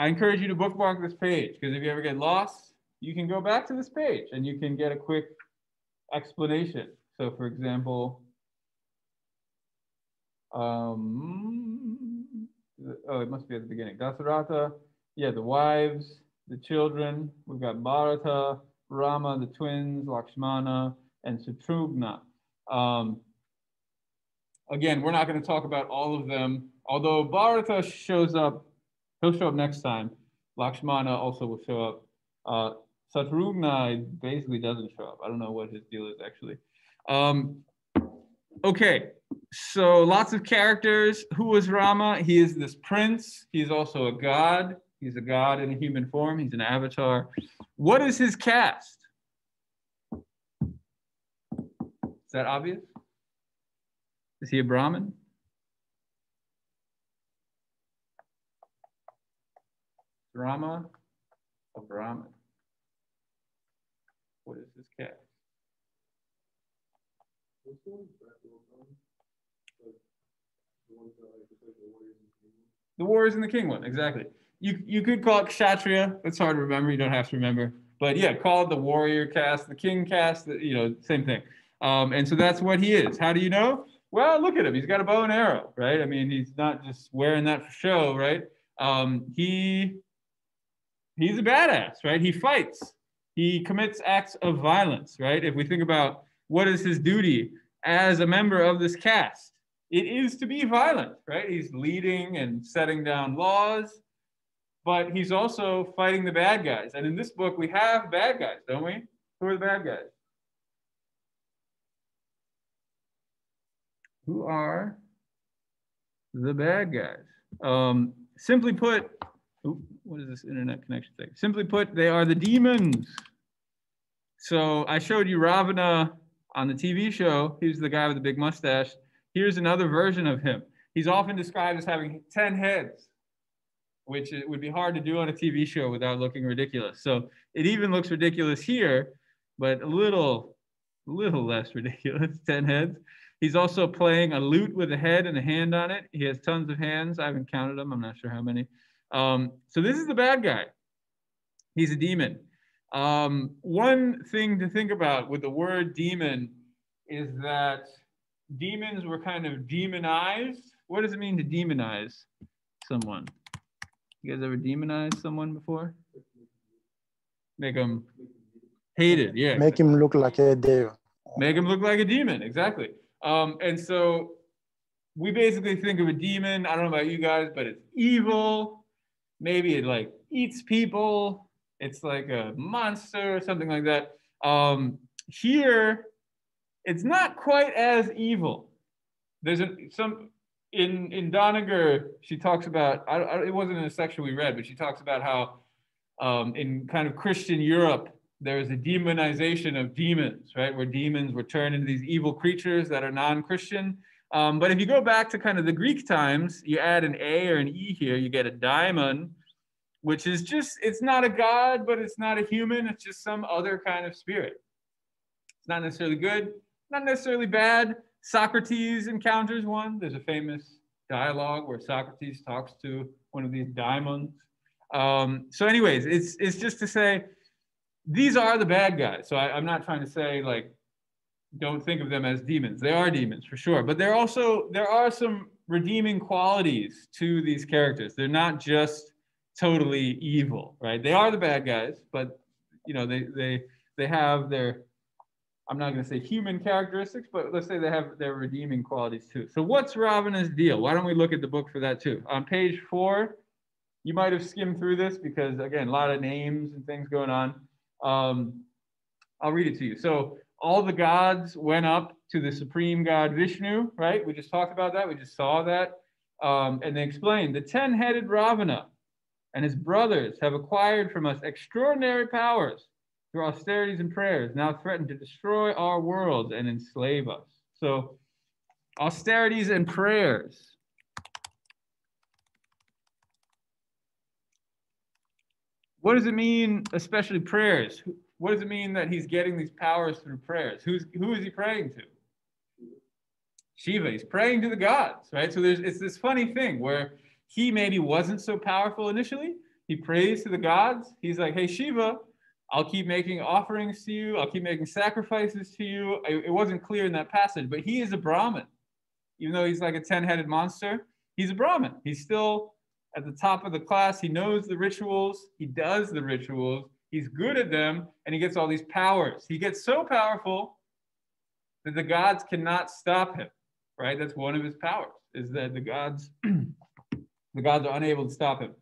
encourage you to bookmark this page, because if you ever get lost, you can go back to this page and you can get a quick explanation. So for example, oh, it must be at the beginning. Dasaratha, yeah, the wives, the children. We've got Bharata, Rama, the twins, Lakshmana, and Satrugna. Again, we're not going to talk about all of them. Although Bharata shows up, he'll show up next time. Lakshmana also will show up. Satrugna basically doesn't show up. I don't know what his deal is actually. Okay, so lots of characters. Who was Rama? He is this prince. He's also a god. He's a god in a human form. He's an avatar. What is his caste? Is that obvious? Is he a Brahmin? Rama, a Brahmin. What is his caste? The Warriors in the King one, exactly. You could call it Kshatriya. That's hard to remember. You don't have to remember. But yeah, call it the warrior caste, the king caste, same thing. And so that's what he is. How do you know? Well, look at him. He's got a bow and arrow, right? I mean, he's not just wearing that for show, right? He's a badass, right? He fights. He commits acts of violence, right? If we think about what is his duty as a member of this caste, it is to be violent, right? He's leading and setting down laws, but he's also fighting the bad guys. And in this book, we have bad guys, don't we? Who are the bad guys? Who are the bad guys? Simply put, what is this internet connection thing? Simply put, they are the demons. So I showed you Ravana on the TV show. He was the guy with the big mustache. Here's another version of him. He's often described as having 10 heads, which it would be hard to do on a TV show without looking ridiculous. So it even looks ridiculous here, but a little less ridiculous, 10 heads. He's also playing a lute with a head and a hand on it. He has tons of hands. I haven't counted them. I'm not sure how many. So this is the bad guy. He's a demon. One thing to think about with the word demon is that demons were kind of demonized. What does it mean to demonize someone? You guys ever demonized someone before? Make him hated. Yeah. Make him look like a devil. Make him look like a demon. Exactly. And so we basically think of a demon. I don't know about you guys, but it's evil. Maybe it like eats people. It's like a monster or something like that. Here, it's not quite as evil. There's some in Doniger, she talks about, it wasn't in a section we read, but she talks about how in kind of Christian Europe, there's a demonization of demons, right? Where demons were turned into these evil creatures that are non-Christian. But if you go back to kind of the Greek times, you add an A or an E here, you get a daimon, which is just, it's not a god, but it's not a human. It's just some other kind of spirit. It's not necessarily good, not necessarily bad. Socrates encounters one. There's a famous dialogue where Socrates talks to one of these daimons. So anyways, it's just to say, these are the bad guys. So I'm not trying to say like, don't think of them as demons. They are demons for sure, but there are some redeeming qualities to these characters. They're not just totally evil, right? They are the bad guys, but you know, they have their, I'm not going to say human characteristics, but let's say they have their redeeming qualities too. So what's Ravana's deal? Why don't we look at the book for that too? On page 4, you might have skimmed through this because again, a lot of names and things going on. I'll read it to you. So all the gods went up to the supreme god Vishnu, right? We just talked about that. We just saw that. And they explained the 10-headed Ravana and his brothers have acquired from us extraordinary powers through austerities and prayers, now threaten to destroy our world and enslave us. So austerities and prayers. What does it mean, especially prayers? What does it mean that he's getting these powers through prayers? Who is he praying to? Shiva. He's praying to the gods, right? So it's this funny thing where he maybe wasn't so powerful initially. He prays to the gods. He's like, hey, Shiva, I'll keep making offerings to you. I'll keep making sacrifices to you. It wasn't clear in that passage, but he is a Brahmin. Even though he's like a 10-headed monster, he's a Brahmin. He's still at the top of the class. He knows the rituals. He does the rituals. He's good at them, and he gets all these powers. He gets so powerful that the gods cannot stop him, right? That's one of his powers, is that the gods are unable to stop him.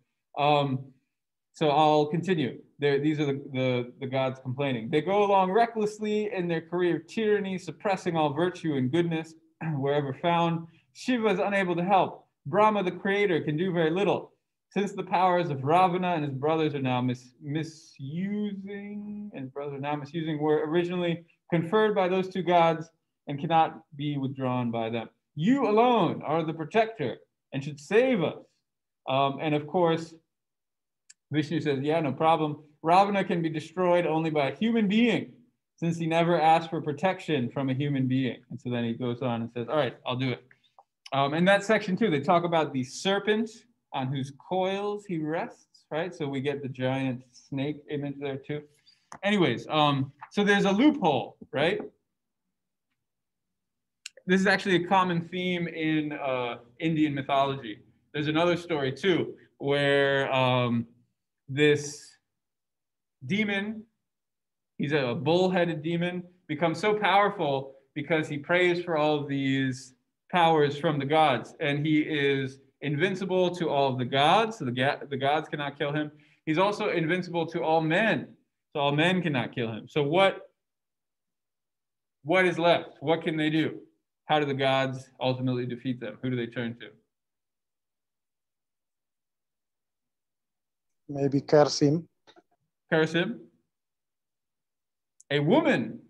So I'll continue. These are the gods complaining. They go along recklessly in their career of tyranny, suppressing all virtue and goodness wherever found. Shiva is unable to help. Brahma, the creator, can do very little. Since the powers of Ravana and his brothers are now misusing, were originally conferred by those two gods and cannot be withdrawn by them. You alone are the protector and should save us. And of course, Vishnu says, yeah, no problem. Ravana can be destroyed only by a human being, since he never asked for protection from a human being. And so then he goes on and says, all right, I'll do it. In that section too, they talk about the serpent on whose coils he rests, right? So we get the giant snake image there too. Anyways, so there's a loophole, right? This is actually a common theme in Indian mythology. There's another story too, where this demon, he's a bull-headed demon, becomes so powerful because he prays for all of these powers from the gods, and he is invincible to all of the gods, so the gods cannot kill him. He's also invincible to all men, so all men cannot kill him. So what is left? What can they do? How do the gods ultimately defeat them? Who do they turn to? Maybe curse him. Curse him. A woman.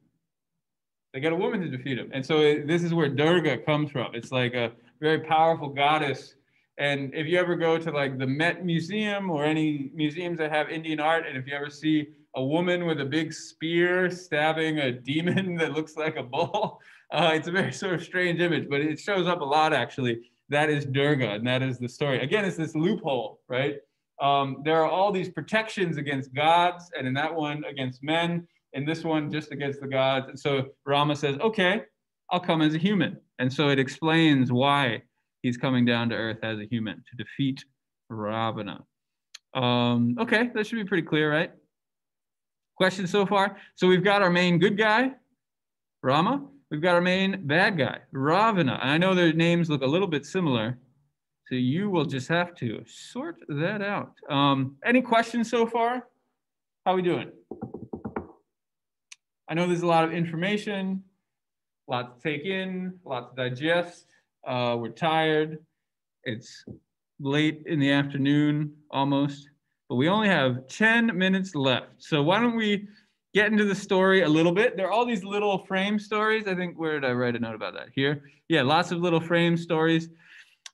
They get a woman to defeat him. And so this is where Durga comes from. It's like a very powerful goddess. And if you ever go to like the Met Museum or any museums that have Indian art, and if you ever see a woman with a big spear stabbing a demon that looks like a bull, it's a very sort of strange image, but it shows up a lot actually. That is Durga, and that is the story. Again, it's this loophole, right? There are all these protections against gods, and in that one against men, and this one just against the gods. And so Rama says, okay, I'll come as a human. And so it explains why he's coming down to earth as a human to defeat Ravana. Okay, that should be pretty clear, right? Questions so far? So we've got our main good guy, Rama. We've got our main bad guy, Ravana. And I know their names look a little bit similar, so you will just have to sort that out. Any questions so far? How are we doing? I know there's a lot of information, a lot to take in, a lot to digest. We're tired. It's late in the afternoon almost, but we only have 10 minutes left. So why don't we get into the story a little bit? There are all these little frame stories. I think, where did I write a note about that? Here. Yeah, lots of little frame stories.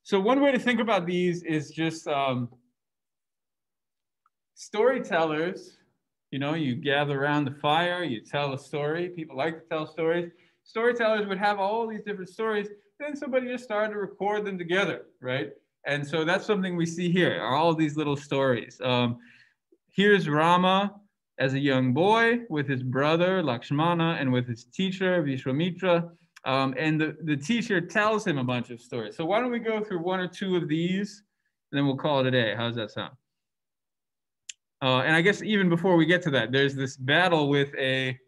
So one way to think about these is just storytellers. You know, you gather around the fire, you tell a story. People like to tell stories. Storytellers would have all these different stories. Then somebody just started to record them together, right? And so that's something we see here, are all these little stories. Here's Rama as a young boy with his brother Lakshmana and with his teacher Vishwamitra. And the teacher tells him a bunch of stories. So why don't we go through one or two of these, and then we'll call it a day. How's that sound? And I guess even before we get to that, there's this battle with a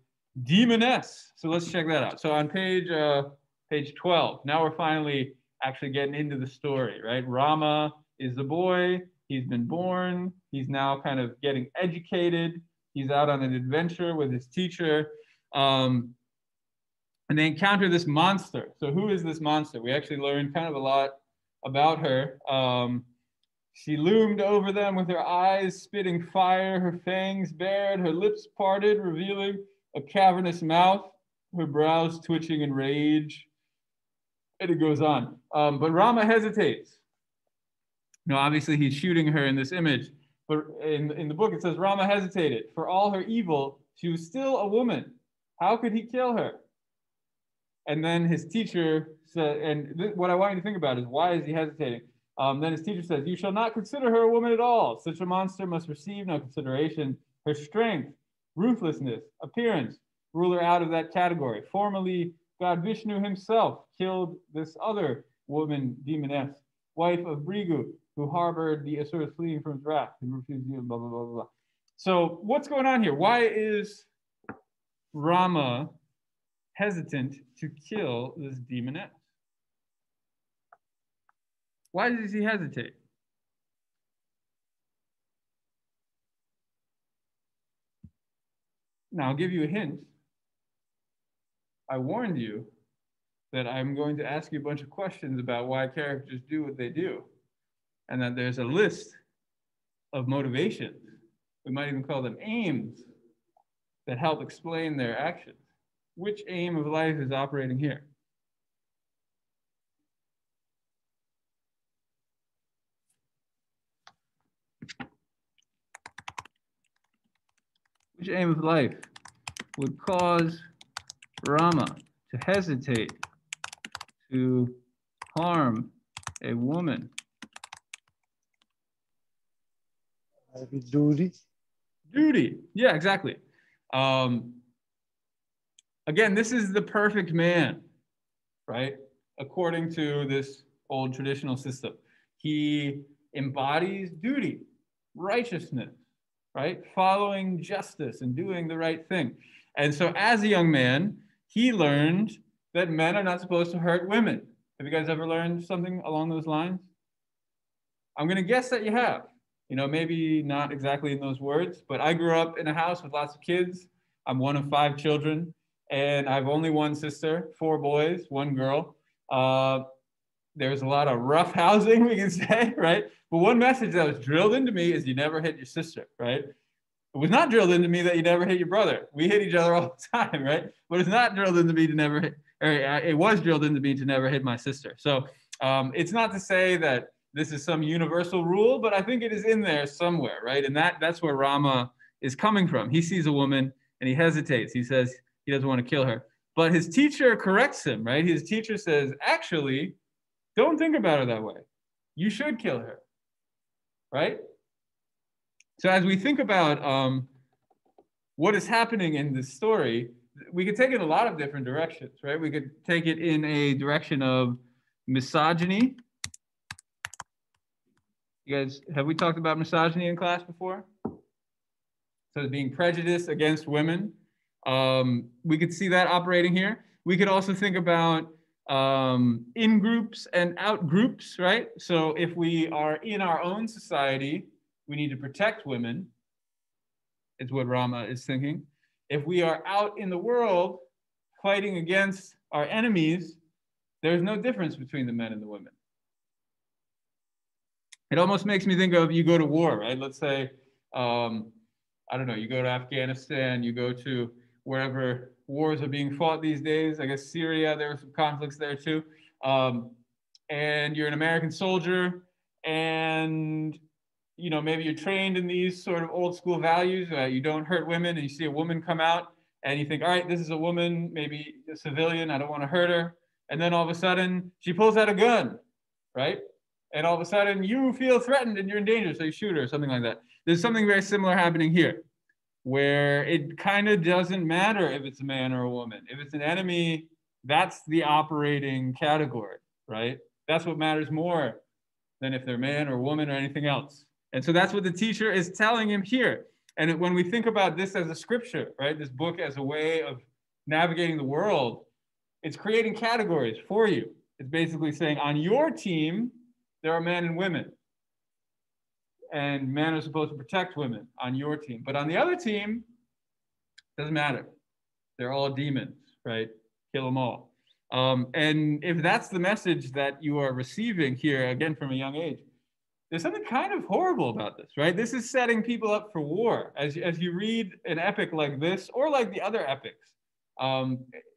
demoness. So let's check that out. So on page 12, now we're finally actually getting into the story, right? Rama is the boy. He's been born. He's now kind of getting educated. He's out on an adventure with his teacher. And they encounter this monster. So who is this monster? We actually learned kind of a lot about her. She loomed over them with her eyes spitting fire, her fangs bared, her lips parted, revealing a cavernous mouth, her brows twitching in rage. And it goes on. But Rama hesitates. No, obviously he's shooting her in this image. But in the book it says Rama hesitated. For all her evil, she was still a woman. How could he kill her? And then his teacher said, and what I want you to think about is, why is he hesitating? Then his teacher says, you shall not consider her a woman at all. Such a monster must receive no consideration. Her strength, ruthlessness, appearance rule her out of that category. Formerly, God Vishnu himself killed this other woman, demoness, wife of Brigu, who harbored the Asuras fleeing from his wrath and refused you, blah, blah, blah, blah. So what's going on here? Why is Rama hesitant to kill this demoness? Why does he hesitate? Now, I'll give you a hint. I warned you that I'm going to ask you a bunch of questions about why characters do what they do, and that there's a list of motivations. We might even call them aims that help explain their actions. Which aim of life is operating here? Which aim of life would cause Rama to hesitate to harm a woman? Maybe duty. Duty. Yeah, exactly. Again, this is the perfect man, right? According to this old traditional system. He embodies duty, righteousness, right? Following justice and doing the right thing. And so as a young man, he learned that men are not supposed to hurt women. Have you guys ever learned something along those lines? I'm going to guess that you have. You know, maybe not exactly in those words, but I grew up in a house with lots of kids. I'm one of 5 children, and I have only one sister, 4 boys, 1 girl. There's a lot of rough housing, we can say, right? But one message that was drilled into me is you never hit your sister, right? It was not drilled into me that you never hit your brother. We hit each other all the time, right? But it's not drilled into me to never hit, or it was drilled into me to never hit my sister. So it's not to say that this is some universal rule, but I think it is in there somewhere, right? And that's where Rama is coming from. He sees a woman and he hesitates. He says he doesn't want to kill her. But his teacher corrects him, right? His teacher says, actually, don't think about her that way. You should kill her, right? So as we think about what is happening in this story, we could take it in a lot of different directions, right? We could take it in a direction of misogyny. You guys, have we talked about misogyny in class before? So being prejudiced against women. We could see that operating here. We could also think about in groups and out groups, right? So if we are in our own society, we need to protect women, is what Rama is thinking. If we are out in the world fighting against our enemies, there's no difference between the men and the women. It almost makes me think of, you go to war, right? Let's say, I don't know, you go to Afghanistan, you go to wherever wars are being fought these days. I guess Syria, there were some conflicts there too. And you're an American soldier, and you know, maybe you're trained in these sort of old school values. You don't hurt women, and you see a woman come out, and you think, all right, this is a woman, maybe a civilian, I don't want to hurt her. And then all of a sudden, she pulls out a gun, right? And all of a sudden, you feel threatened and you're in danger, so you shoot her or something like that. There's something very similar happening here, where it kind of doesn't matter if it's a man or a woman. If it's an enemy, that's the operating category, right? That's what matters more than if they're man or woman or anything else. And so that's what the teacher is telling him here. And when we think about this as a scripture, right, this book as a way of navigating the world, it's creating categories for you. It's basically saying, on your team, there are men and women. And men are supposed to protect women on your team. But on the other team, doesn't matter. They're all demons, right? Kill them all. And if that's the message that you are receiving here, again, from a young age, there's something kind of horrible about this, right? This is setting people up for war. As you read an epic like this, or like the other epics,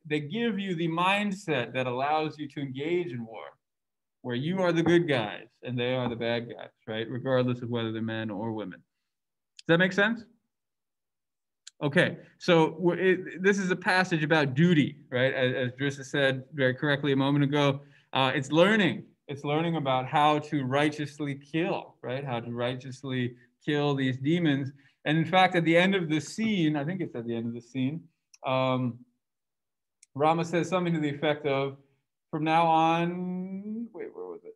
they give you the mindset that allows you to engage in war, where you are the good guys and they are the bad guys, right? Regardless of whether they're men or women. Does that make sense? Okay, so this is a passage about duty, right? As Drissa said very correctly a moment ago, it's learning. It's learning about how to righteously kill, right? How to righteously kill these demons. And in fact, at the end of the scene, I think it's at the end of the scene, Rama says something to the effect of, from now on, wait, where was it?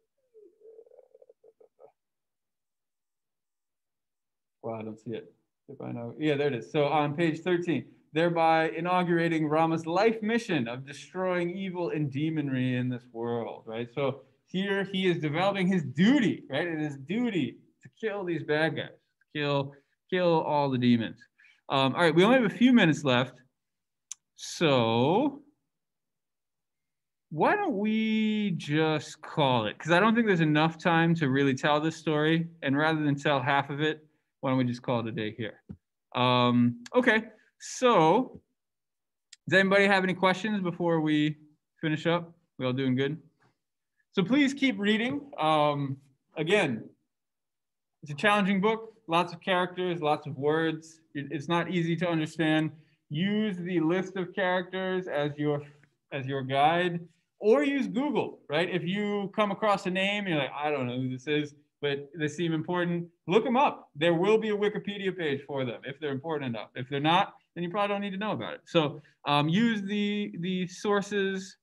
Well, I don't see it. If I know, yeah, there it is. So on page 13, thereby inaugurating Rama's life mission of destroying evil and demonry in this world, right? So here he is developing his duty, right? It is duty to kill these bad guys, kill all the demons. All right, we only have a few minutes left. So why don't we just call it? Because I don't think there's enough time to really tell this story. And rather than tell half of it, why don't we just call it a day here? Okay, so does anybody have any questions before we finish up? We all doing good? So please keep reading. Again, it's a challenging book, lots of characters, lots of words. It's not easy to understand. Use the list of characters as your guide, or use Google, right? If you come across a name, you're like, I don't know who this is, but they seem important, look them up. There will be a Wikipedia page for them if they're important enough. If they're not, then you probably don't need to know about it. So use the sources